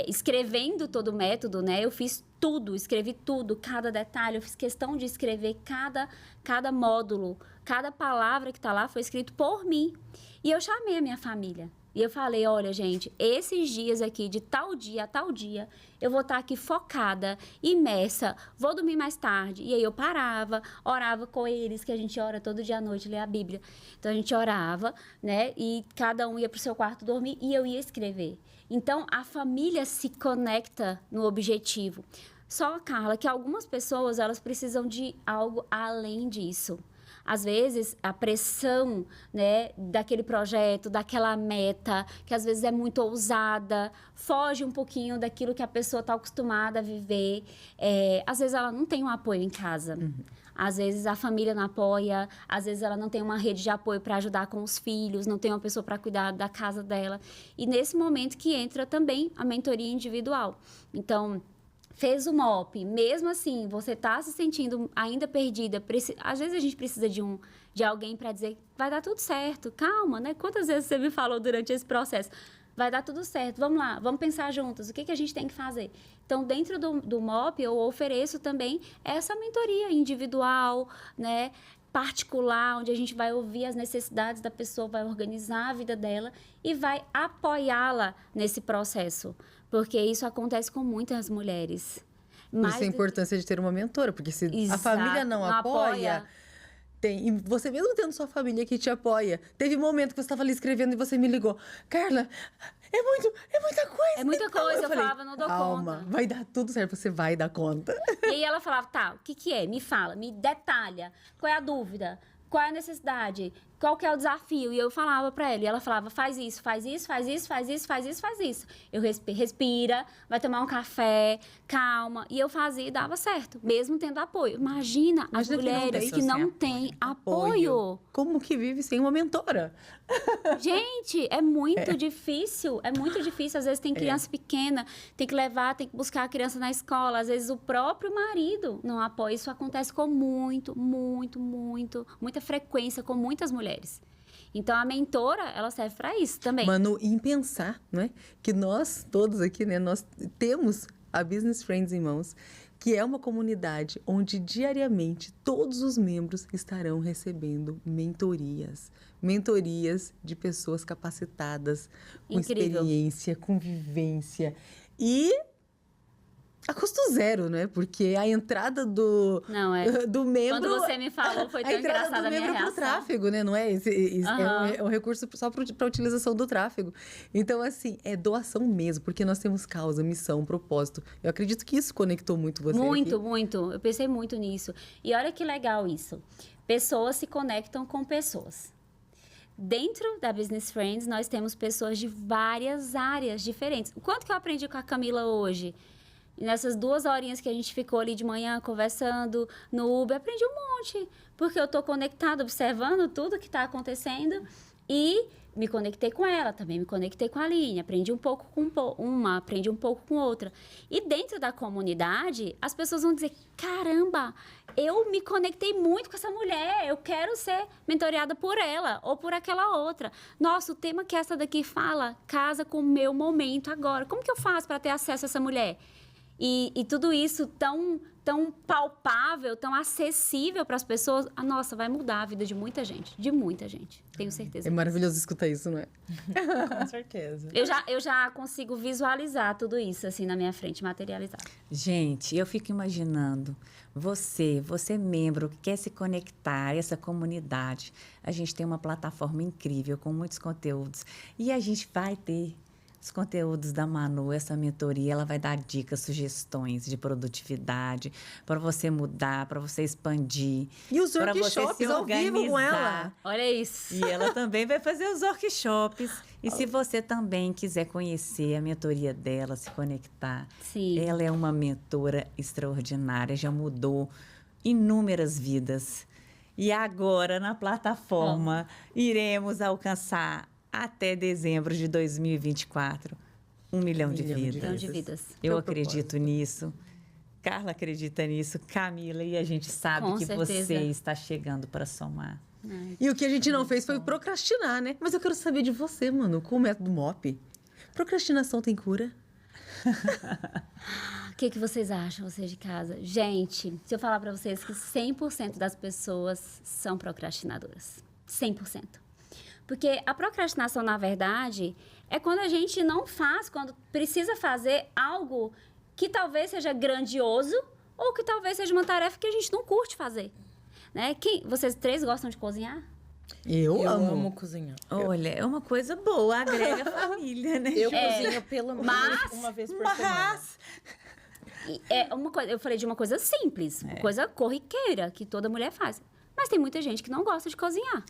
escrevendo todo o método, né? Eu fiz tudo, escrevi tudo, cada detalhe, eu fiz questão de escrever cada módulo, cada palavra que está lá foi escrito por mim. E eu chamei a minha família. E eu falei, olha, gente, esses dias aqui, de tal dia a tal dia, eu vou estar aqui focada, imersa, vou dormir mais tarde. E aí eu parava, orava com eles, que a gente ora todo dia à noite, lê a Bíblia. Então, a gente orava, né? E cada um ia para o seu quarto dormir e eu ia escrever. Então, a família se conecta no objetivo. Só, Carla, que algumas pessoas, elas precisam de algo além disso. Às vezes, a pressão, né, daquele projeto, daquela meta, que às vezes é muito ousada, foge um pouquinho daquilo que a pessoa está acostumada a viver. Às vezes, ela não tem um apoio em casa. Uhum. Às vezes, a família não apoia. Às vezes, ela não tem uma rede de apoio para ajudar com os filhos, não tem uma pessoa para cuidar da casa dela. E nesse momento que entra também a mentoria individual. Então, fez o MOP, mesmo assim, você está se sentindo ainda perdida, às vezes a gente precisa de alguém para dizer, vai dar tudo certo, calma, né? Quantas vezes você me falou durante esse processo? Vai dar tudo certo, vamos lá, vamos pensar juntos, o que a gente tem que fazer? Então, dentro do MOP, eu ofereço também essa mentoria individual, né? Particular, onde a gente vai ouvir as necessidades da pessoa, vai organizar a vida dela e vai apoiá-la nesse processo. Porque isso acontece com muitas mulheres. Isso é a importância de ter uma mentora, porque se a família não apoia... E você mesmo tendo sua família que te apoia. Teve um momento que você estava ali escrevendo e você me ligou. Carla, é muita coisa. É muita coisa, eu falava, não dou calma, conta. Vai dar tudo certo, você vai dar conta. E aí ela falava, tá, o que é? Me fala, me detalha. Qual é a dúvida? Qual é a necessidade? Qual que é o desafio? E eu falava para ela, e ela falava, faz isso, faz isso, faz isso, faz isso, faz isso, faz isso. Eu respira, vai tomar um café, calma. E eu fazia e dava certo, mesmo tendo apoio. Imagina as mulheres que não têm apoio. Como que vive sem uma mentora? Gente, é muito difícil, é muito difícil. Às vezes tem criança pequena, tem que levar, tem que buscar a criança na escola. Às vezes o próprio marido não apoia. Isso acontece com muita frequência com muitas mulheres. Então, a mentora, ela serve para isso também. Manu, em pensar, né, que nós todos aqui, né, nós temos a Business Friends em Mãos, que é uma comunidade onde diariamente todos os membros estarão recebendo mentorias de pessoas capacitadas, com experiência, com vivência. E a custo zero, né? Porque a entrada do membro... Quando você me falou, foi tão engraçada a minha reação. Pro tráfego, né? Não é? É um recurso só para utilização do tráfego. Então, assim, é doação mesmo, porque nós temos causa, missão, propósito. Eu acredito que isso conectou muito você Muito, aqui. muito. Eu pensei muito nisso. E olha que legal isso. Pessoas se conectam com pessoas. Dentro da Business Friends, nós temos pessoas de várias áreas diferentes. O quanto que eu aprendi com a Camila hoje? Nessas 2 horinhas que a gente ficou ali de manhã conversando no Uber, aprendi um monte. Porque eu estou conectada, observando tudo que está acontecendo e me conectei com ela, também me conectei com a Aline, aprendi um pouco com uma, aprendi um pouco com outra. E dentro da comunidade, as pessoas vão dizer, caramba, eu me conectei muito com essa mulher, eu quero ser mentoreada por ela ou por aquela outra. Nossa, o tema que essa daqui fala casa com o meu momento agora. Como que eu faço para ter acesso a essa mulher? E tudo isso tão palpável, tão acessível para as pessoas, nossa, vai mudar a vida de muita gente, tenho certeza. É maravilhoso escutar isso, não é? Com certeza. Eu já consigo visualizar tudo isso, assim, na minha frente, materializar. Gente, eu fico imaginando, você membro que quer se conectar a essa comunidade, a gente tem uma plataforma incrível com muitos conteúdos e a gente vai ter os conteúdos da Manu, essa mentoria, ela vai dar dicas, sugestões de produtividade para você mudar, para você expandir. E os workshops ao vivo com ela. Olha isso. E ela também vai fazer os workshops. E se você também quiser conhecer a mentoria dela, se conectar, Sim. Ela é uma mentora extraordinária, já mudou inúmeras vidas. E agora, na plataforma, iremos alcançar até dezembro de 2024, 1 milhão de vidas. Eu acredito nisso. Carla acredita nisso. Camila, e a gente sabe que você está chegando para somar. E o que a gente não fez foi procrastinar, né? Mas eu quero saber de você, mano, com o método MOP. Procrastinação tem cura? O que vocês acham, vocês de casa? Gente, se eu falar para vocês que 100% das pessoas são procrastinadoras. 100%. Porque a procrastinação, na verdade, é quando a gente não faz, quando precisa fazer algo que talvez seja grandioso ou que talvez seja uma tarefa que a gente não curte fazer. Né? Vocês 3 gostam de cozinhar? Eu amo cozinhar. Olha, é uma coisa boa, agrega a família, né? Eu cozinho pelo menos uma vez por semana. É uma coisa, eu falei de uma coisa simples, uma coisa corriqueira, que toda mulher faz. Mas tem muita gente que não gosta de cozinhar.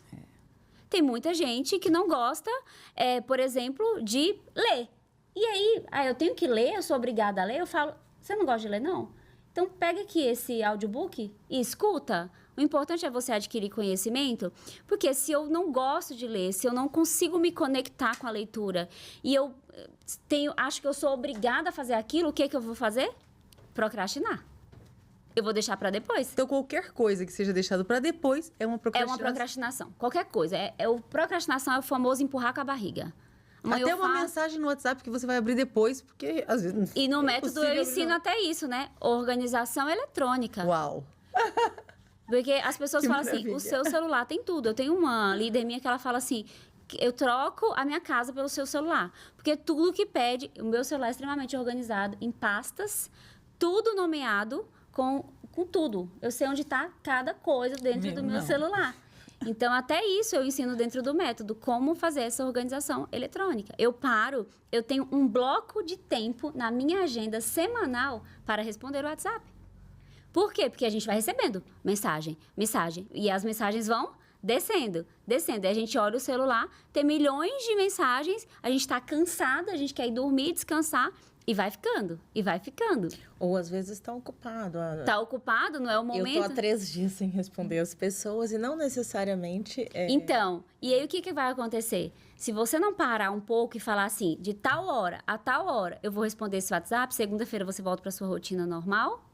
Tem muita gente que não gosta, por exemplo, de ler. E aí, eu tenho que ler, eu sou obrigada a ler. Eu falo, você não gosta de ler, não? Então, pega aqui esse audiobook e escuta. O importante é você adquirir conhecimento, porque se eu não gosto de ler, se eu não consigo me conectar com a leitura e eu acho que eu sou obrigada a fazer aquilo, o que eu vou fazer? Procrastinar. Eu vou deixar para depois. Então, qualquer coisa que seja deixado para depois é uma procrastinação. É uma procrastinação. Qualquer coisa. Procrastinação é o famoso empurrar com a barriga. Até uma mensagem no WhatsApp que você vai abrir depois, porque às vezes... E no método eu ensino até isso, né? Organização eletrônica. Uau! Porque as pessoas falam assim, o seu celular tem tudo. Eu tenho uma líder minha que ela fala assim, eu troco a minha casa pelo seu celular. Porque tudo que pede... O meu celular é extremamente organizado em pastas, tudo nomeado... Com tudo. Eu sei onde está cada coisa dentro do meu celular. Então, até isso eu ensino dentro do método, como fazer essa organização eletrônica. Eu tenho um bloco de tempo na minha agenda semanal para responder o WhatsApp. Por quê? Porque a gente vai recebendo mensagem. E as mensagens vão descendo. E a gente olha o celular, tem milhões de mensagens, a gente está cansada, a gente quer ir dormir, descansar... E vai ficando. Ou às vezes está ocupado. Está ocupado, não é o momento. Eu tô há 3 dias sem responder as pessoas e não necessariamente... Então, e aí o que vai acontecer? Se você não parar um pouco e falar assim, de tal hora a tal hora, eu vou responder esse WhatsApp, segunda-feira você volta para sua rotina normal,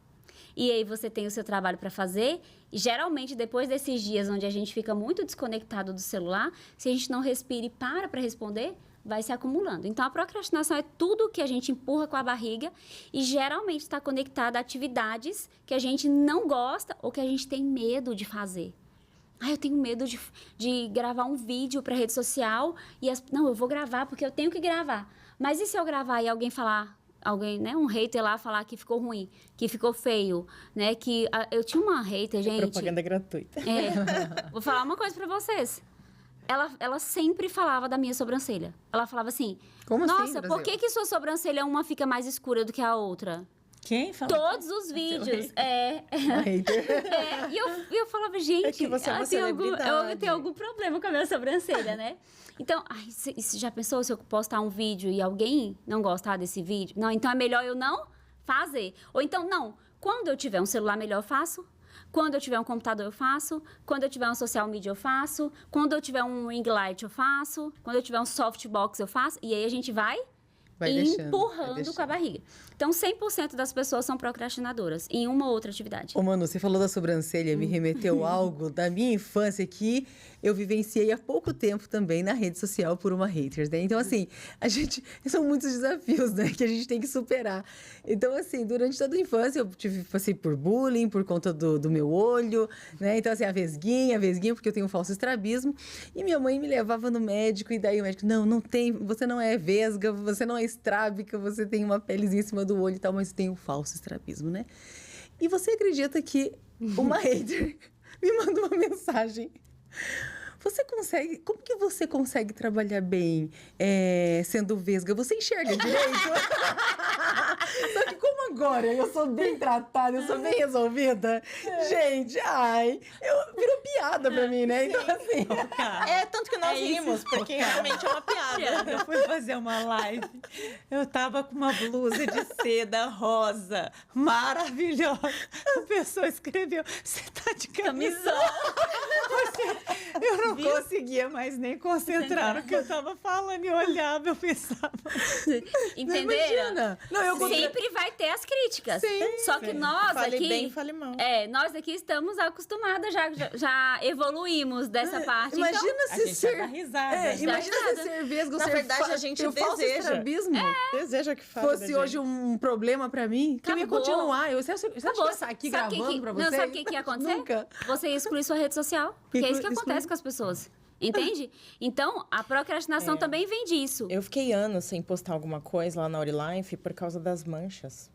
e aí você tem o seu trabalho para fazer, e geralmente depois desses dias onde a gente fica muito desconectado do celular, se a gente não respira e para responder... vai se acumulando. Então, a procrastinação é tudo que a gente empurra com a barriga e geralmente está conectada a atividades que a gente não gosta ou que a gente tem medo de fazer. Eu tenho medo de gravar um vídeo para rede social e não, eu vou gravar porque eu tenho que gravar. Mas e se eu gravar e alguém falar alguém, né, um hater lá falar que ficou ruim, que ficou feio, né, eu tinha uma hater, gente... Propaganda gratuita. Vou falar uma coisa pra vocês. Ela sempre falava da minha sobrancelha. Ela falava assim, Como assim, nossa, por que sua sobrancelha uma fica mais escura do que a outra? Quem falou? Todos os vídeos. E eu falava, gente, É que você é uma celebridade. eu tenho algum problema com a minha sobrancelha, né? Então, você já pensou se eu postar um vídeo e alguém não gostar desse vídeo? Não, então é melhor eu não fazer. Ou então, não, quando eu tiver um celular melhor, eu faço. Quando eu tiver um computador, eu faço. Quando eu tiver um social media, eu faço. Quando eu tiver um ring light, eu faço. Quando eu tiver um softbox, eu faço. E aí a gente vai empurrando com a barriga. Então, 100% das pessoas são procrastinadoras em uma ou outra atividade. Ô, Manu, você falou da sobrancelha, me remeteu algo da minha infância que eu vivenciei há pouco tempo também na rede social por uma hater, né? Então, assim, são muitos desafios, né, que a gente tem que superar. Então, assim, durante toda a infância eu passei por bullying, por conta do meu olho, né? Então, assim, a vesguinha, porque eu tenho um falso estrabismo. E minha mãe me levava no médico e daí o médico, não tem, você não é vesga, você não é estrábica, você tem uma pelezinha em cima do olho e tal, mas tem um falso estrabismo, né? E você acredita que uma hater me mandou uma mensagem? Como que você consegue trabalhar bem sendo vesga? Você enxerga direito? Só que como agora eu sou bem tratada, eu sou bem resolvida, gente, virou piada pra mim, né? Então, assim... Tanto que nós rimos, porque realmente é uma piada. Eu fui fazer uma live, eu tava com uma blusa de seda rosa, maravilhosa. A pessoa escreveu, você tá de camisão. Eu não conseguia mais nem concentrar no que eu tava falando e olhava, eu pensava. Entenderam? Sempre vai ter as críticas. Sim, só que nós fale aqui... bem, fale mal. Nós aqui estamos acostumadas, já evoluímos dessa parte. Imagina A se gente ser... dá risada. Imagina se ser vesga ou Na ser verdade, a gente ter falso deseja. estrabismo Deseja que fale fosse hoje um problema pra mim, que eu ia Acabou. continuar. Você acha que eu ia estar aqui gravando pra você? Não, sabe o que ia acontecer? Nunca. Você ia excluir sua rede social. Porque é isso que acontece com as pessoas. Entende? Então, a procrastinação também vem disso. Eu fiquei anos sem postar alguma coisa lá na Aurilife por causa das manchas.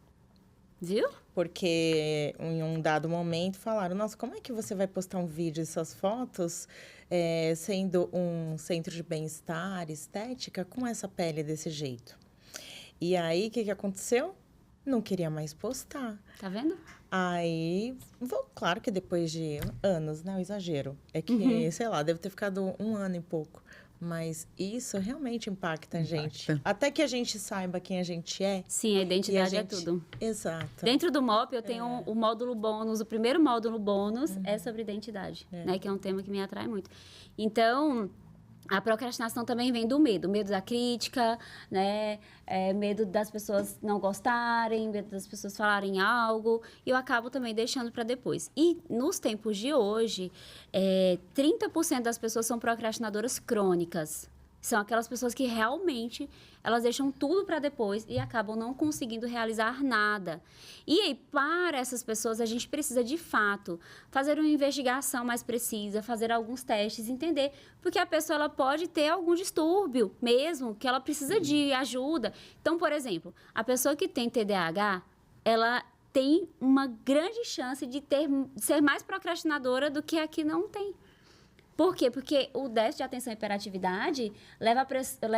Viu? Porque em um dado momento falaram, nossa, como é que você vai postar um vídeo e suas fotos sendo um centro de bem-estar, estética, com essa pele desse jeito? E aí, o que aconteceu? Não queria mais postar. Tá vendo? Aí, claro que depois de anos, né? O exagero. É que, sei lá, deve ter ficado 1 ano e pouco. Mas isso realmente impacta a gente. Até que a gente saiba quem a gente é. Sim, a identidade é tudo. Exato. Dentro do MOP, eu tenho o módulo bônus. O primeiro módulo bônus é sobre identidade, né? Que é um tema que me atrai muito. Então... A procrastinação também vem do medo da crítica, né? Medo das pessoas não gostarem, medo das pessoas falarem algo. E eu acabo também deixando para depois. E nos tempos de hoje, 30% das pessoas são procrastinadoras crônicas. São aquelas pessoas que realmente elas deixam tudo para depois e acabam não conseguindo realizar nada. E aí, para essas pessoas, a gente precisa, de fato, fazer uma investigação mais precisa, fazer alguns testes, entender. Porque a pessoa ela pode ter algum distúrbio mesmo, que ela precisa de ajuda. Então, por exemplo, a pessoa que tem TDAH, ela tem uma grande chance de ser mais procrastinadora do que a que não tem. Por quê? Porque o déficit de atenção e hiperatividade leva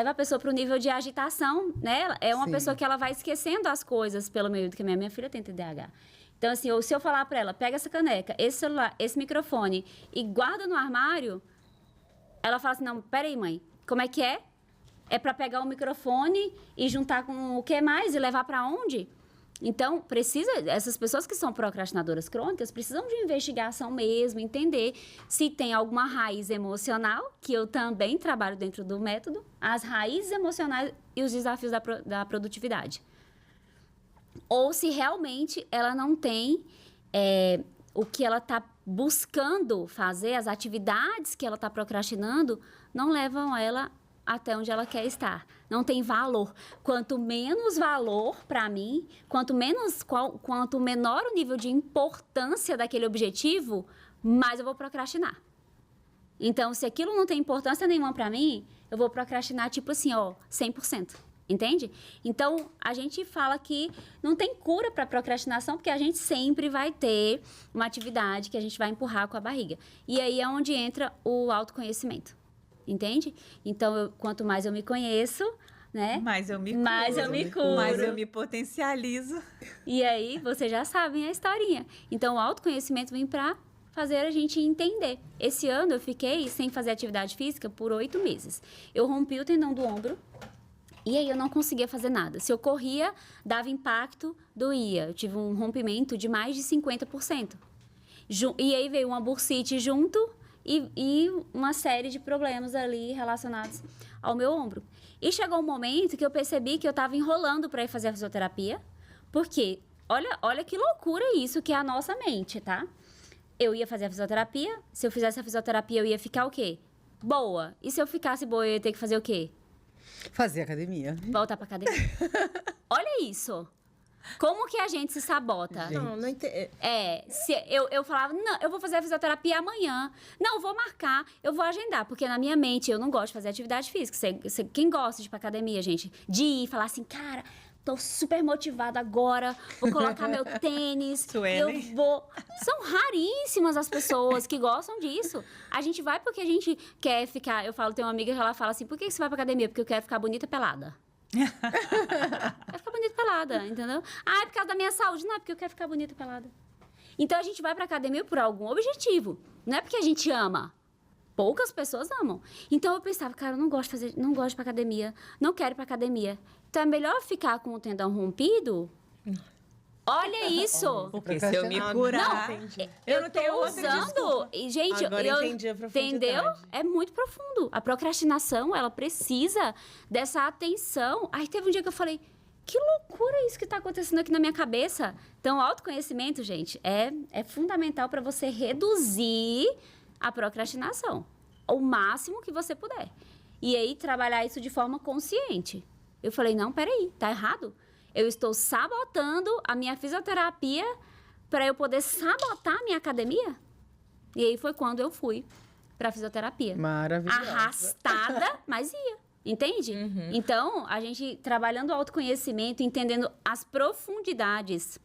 a pessoa para o nível de agitação, né? É uma pessoa que ela vai esquecendo as coisas pelo meio do que minha filha tem TDAH. Então, assim, se eu falar para ela, pega essa caneca, esse celular, esse microfone e guarda no armário, ela fala assim, não, peraí, mãe, como é que é? É para pegar o microfone e juntar com o que mais e levar para onde? Então, essas pessoas que são procrastinadoras crônicas precisam de investigação mesmo, entender se tem alguma raiz emocional, que eu também trabalho dentro do método, as raízes emocionais e os desafios da produtividade. Ou se realmente ela não tem o que ela está buscando fazer, as atividades que ela está procrastinando, não levam ela até onde ela quer estar. Não tem valor. Quanto menos valor para mim, quanto menor o nível de importância daquele objetivo, mais eu vou procrastinar. Então, se aquilo não tem importância nenhuma para mim, eu vou procrastinar tipo assim, 100%. Entende? Então, a gente fala que não tem cura para procrastinação, porque a gente sempre vai ter uma atividade que a gente vai empurrar com a barriga. E aí é onde entra o autoconhecimento. Entende? Então, quanto mais eu me conheço, né? Mais eu me curo. Mais eu me curo. Mais eu me potencializo. E aí, vocês já sabem a historinha. Então, o autoconhecimento vem para fazer a gente entender. Esse ano, eu fiquei sem fazer atividade física por 8 meses. Eu rompi o tendão do ombro. E aí eu não conseguia fazer nada. Se eu corria, dava impacto, doía. Eu tive um rompimento de mais de 50%. E aí veio uma bursite junto e uma série de problemas ali relacionados ao meu ombro. E chegou um momento que eu percebi que eu estava enrolando para ir fazer a fisioterapia. Porque, olha que loucura isso que é a nossa mente, tá? Eu ia fazer a fisioterapia. Se eu fizesse a fisioterapia, eu ia ficar o quê? Boa. E se eu ficasse boa, eu ia ter que fazer o quê? Fazer academia. Voltar pra academia. Olha isso. Como que a gente se sabota? Não entendi. Eu falava, não, eu vou fazer a fisioterapia amanhã. Não, vou marcar, eu vou agendar. Porque na minha mente, eu não gosto de fazer atividade física. Quem gosta de ir pra academia, gente? De ir e falar assim, cara, tô super motivada agora, vou colocar meu tênis, eu vou... São raríssimas as pessoas que gostam disso. A gente vai porque a gente quer ficar... Eu falo, tem uma amiga que ela fala assim, por que você vai pra academia? Porque eu quero ficar bonita pelada. Quero ficar bonita pelada, entendeu? Ah, é por causa da minha saúde. Não, é porque eu quero ficar bonita pelada. Então, a gente vai pra academia por algum objetivo. Não é porque a gente ama. Poucas pessoas amam. Então, eu pensava, cara, eu não gosto de ir pra academia. Não quero ir pra academia. Então, é melhor ficar com o tendão rompido? Olha isso! Porque se eu me curar... Não, eu não tô usando... E, gente, agora eu entendi a profundidade. Entendeu? É muito profundo. A procrastinação, ela precisa dessa atenção. Aí, teve um dia que eu falei, que loucura isso que tá acontecendo aqui na minha cabeça. Então, o autoconhecimento, gente, é fundamental para você reduzir a procrastinação. O máximo que você puder. E aí, trabalhar isso de forma consciente. Eu falei, não, peraí, tá errado. Eu estou sabotando a minha fisioterapia para eu poder sabotar a minha academia? E aí foi quando eu fui para fisioterapia. Maravilhosa. Arrastada, mas ia. Entende? Uhum. Então, a gente trabalhando o autoconhecimento, entendendo as profundidades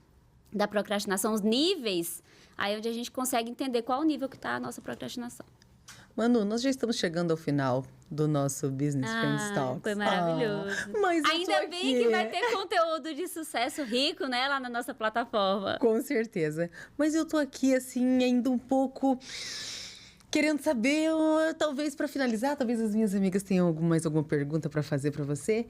da procrastinação, os níveis, aí onde a gente consegue entender qual o nível que está a nossa procrastinação. Manu, nós já estamos chegando ao final do nosso Business Friends Talks. Foi maravilhoso. Mas ainda bem que vai ter conteúdo de sucesso rico, né, lá na nossa plataforma. Com certeza. Mas eu tô aqui, assim, ainda um pouco querendo saber, talvez para finalizar, talvez as minhas amigas tenham mais alguma pergunta para fazer para você.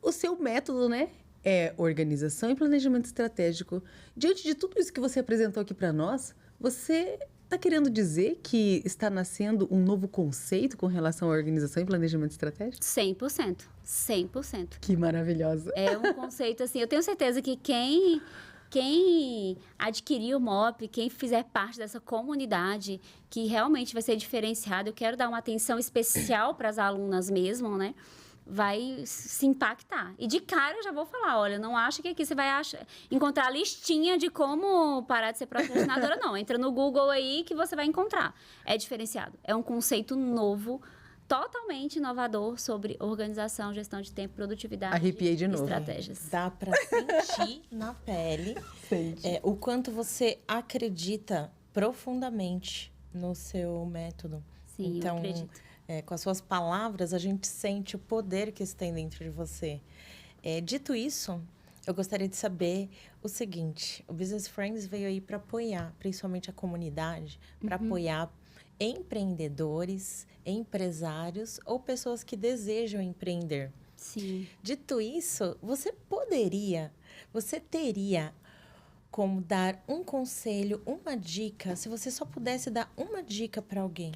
O seu método, né? É organização e planejamento estratégico. Diante de tudo isso que você apresentou aqui para nós, você está querendo dizer que está nascendo um novo conceito com relação à organização e planejamento estratégico? 100%. 100%. Que maravilhosa. É um conceito, assim, eu tenho certeza que quem adquirir o MOP, quem fizer parte dessa comunidade, que realmente vai ser diferenciado, eu quero dar uma atenção especial para as alunas mesmo, né? Vai se impactar. E de cara eu já vou falar, olha, não acha que aqui você vai encontrar a listinha de como parar de ser procrastinadora, não. Entra no Google aí que você vai encontrar. É diferenciado. É um conceito novo, totalmente inovador sobre organização, gestão de tempo, produtividade. Arrepiei de novo. Estratégias. Dá para sentir na pele o quanto você acredita profundamente no seu método. Sim, então, eu acredito. Com as suas palavras, a gente sente o poder que isso tem dentro de você. Dito isso, eu gostaria de saber o seguinte. O Business Friends veio aí para apoiar, principalmente a comunidade, para apoiar empreendedores, empresários ou pessoas que desejam empreender. Sim. Dito isso, você teria como dar um conselho, uma dica, se você só pudesse dar uma dica para alguém?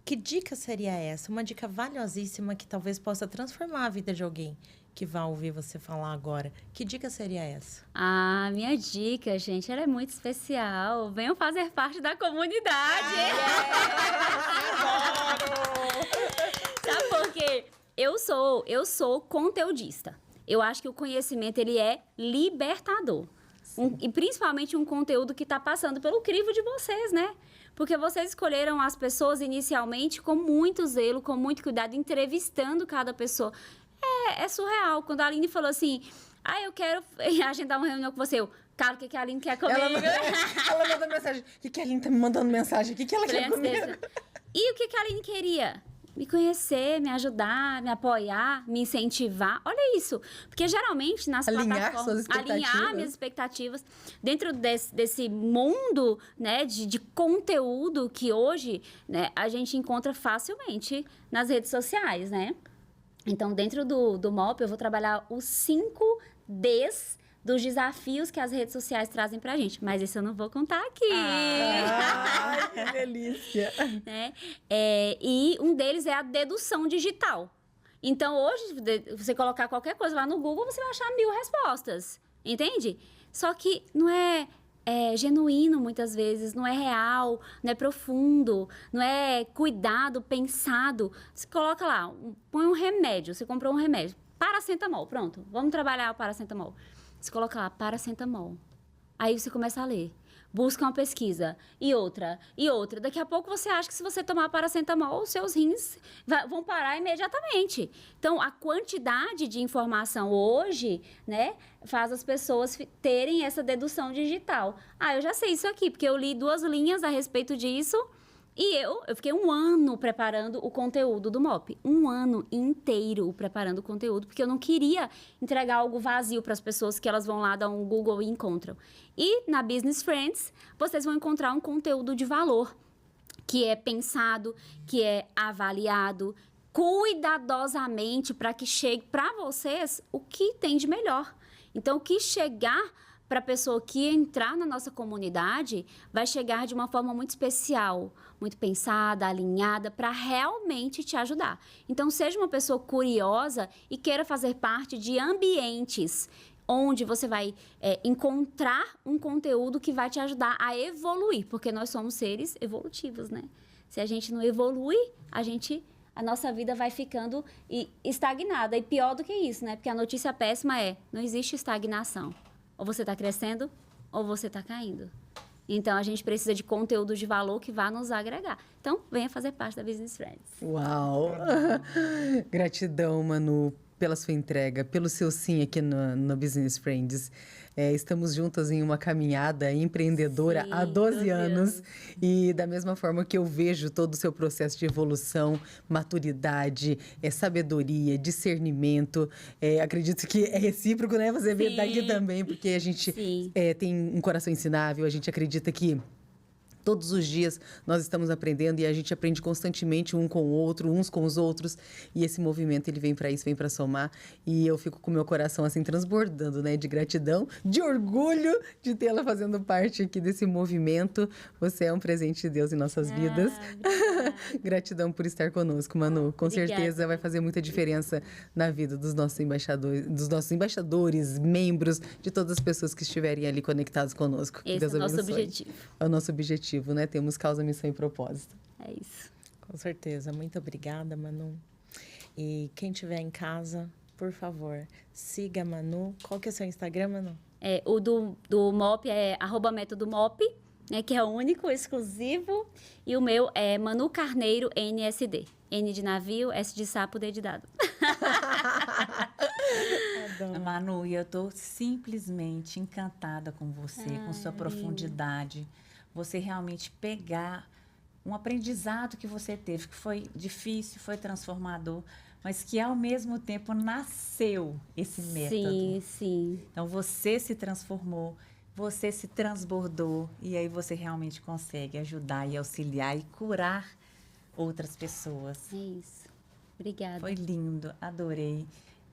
Que dica seria essa? Uma dica valiosíssima que talvez possa transformar a vida de alguém que vai ouvir você falar agora. Que dica seria essa? Ah, minha dica, gente, ela é muito especial. Venham fazer parte da comunidade. Sabe por quê? Eu sou conteudista. Eu acho que o conhecimento, ele é libertador. E principalmente um conteúdo que está passando pelo crivo de vocês, né? Porque vocês escolheram as pessoas inicialmente com muito zelo, com muito cuidado, entrevistando cada pessoa. é surreal. Quando a Aline falou assim, eu quero agendar uma reunião com você. Cara, o que a Aline quer comigo? Ela mandou mensagem. O que a Aline tá me mandando mensagem? O que ela quer comigo? E o que a Aline queria? Me conhecer, me ajudar, me apoiar, me incentivar. Olha isso. Porque geralmente nas plataformas... Alinhar minhas expectativas. Dentro desse mundo, né, de conteúdo que hoje, né, a gente encontra facilmente nas redes sociais, né? Então, dentro do MOP, eu vou trabalhar os 5 Ds dos desafios que as redes sociais trazem pra gente. Mas isso eu não vou contar aqui. Ai, que delícia! Né? E um deles é a dedução digital. Então, hoje, você colocar qualquer coisa lá no Google, você vai achar 1000 respostas. Entende? Só que não é genuíno, muitas vezes. Não é real, não é profundo, não é cuidado, pensado. Você coloca lá, põe um remédio. Você comprou um remédio. Paracetamol, pronto. Vamos trabalhar o paracetamol. Você coloca lá, paracetamol. Aí você começa a ler. Busca uma pesquisa. E outra. Daqui a pouco você acha que se você tomar paracetamol, os seus rins vão parar imediatamente. Então, a quantidade de informação hoje, né, faz as pessoas terem essa dedução digital. Eu já sei isso aqui, porque eu li 2 linhas a respeito disso. E eu fiquei 1 ano preparando o conteúdo do MOP. 1 ano inteiro preparando o conteúdo, porque eu não queria entregar algo vazio para as pessoas que elas vão lá dar um Google e encontram. E na Business Friends, vocês vão encontrar um conteúdo de valor, que é pensado, que é avaliado cuidadosamente para que chegue para vocês o que tem de melhor. Então, o que chegar para a pessoa que entrar na nossa comunidade, vai chegar de uma forma muito especial, muito pensada, alinhada, para realmente te ajudar. Então, seja uma pessoa curiosa e queira fazer parte de ambientes onde você vai encontrar um conteúdo que vai te ajudar a evoluir, porque nós somos seres evolutivos, né? Se a gente não evolui, a nossa vida vai ficando estagnada. E pior do que isso, né? Porque a notícia péssima não existe estagnação. Ou você está crescendo, ou você está caindo. Então, a gente precisa de conteúdo de valor que vá nos agregar. Então, venha fazer parte da Business Friends. Uau! Gratidão, Manu, pela sua entrega, pelo seu sim aqui no Business Friends. Estamos juntas em uma caminhada empreendedora há 12 anos. E da mesma forma que eu vejo todo o seu processo de evolução, maturidade, sabedoria, discernimento. Acredito que é recíproco, né? Você vê daqui também, porque a gente tem um coração ensinável, a gente acredita que todos os dias nós estamos aprendendo e a gente aprende constantemente um com o outro, uns com os outros. E esse movimento, ele vem para isso, vem para somar. E eu fico com o meu coração assim transbordando, né? De gratidão, de orgulho de tê-la fazendo parte aqui desse movimento. Você é um presente de Deus em nossas vidas. Gratidão por estar conosco, Manu. Com certeza vai fazer muita diferença na vida dos nossos embaixadores, membros, de todas as pessoas que estiverem ali conectados conosco. Esse é o nosso objetivo. É o nosso objetivo. Né? Temos causa, missão e propósito. É isso. Com certeza. Muito obrigada, Manu. E quem estiver em casa, por favor, siga a Manu. Qual que é o seu Instagram, Manu? O do MOP é @métodomop, né, que é o único, exclusivo. E o meu é Manu Carneiro NSD. N de navio, S de sapo, D de dado. Manu, eu estou simplesmente encantada com você, com sua profundidade. Você realmente pegar um aprendizado que você teve, que foi difícil, foi transformador, mas que ao mesmo tempo nasceu esse método. Sim, sim. Então você se transformou, você se transbordou e aí você realmente consegue ajudar e auxiliar e curar outras pessoas. É isso. Obrigada. Foi lindo, adorei.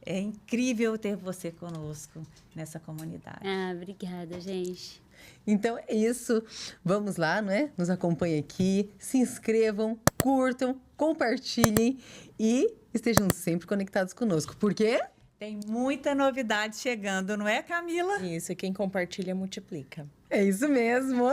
É incrível ter você conosco nessa comunidade. Obrigada, gente. Então é isso. Vamos lá, não é? Nos acompanhem aqui, se inscrevam, curtam, compartilhem e estejam sempre conectados conosco. Por quê? Tem muita novidade chegando, não é, Camila? Isso, quem compartilha multiplica. É isso mesmo.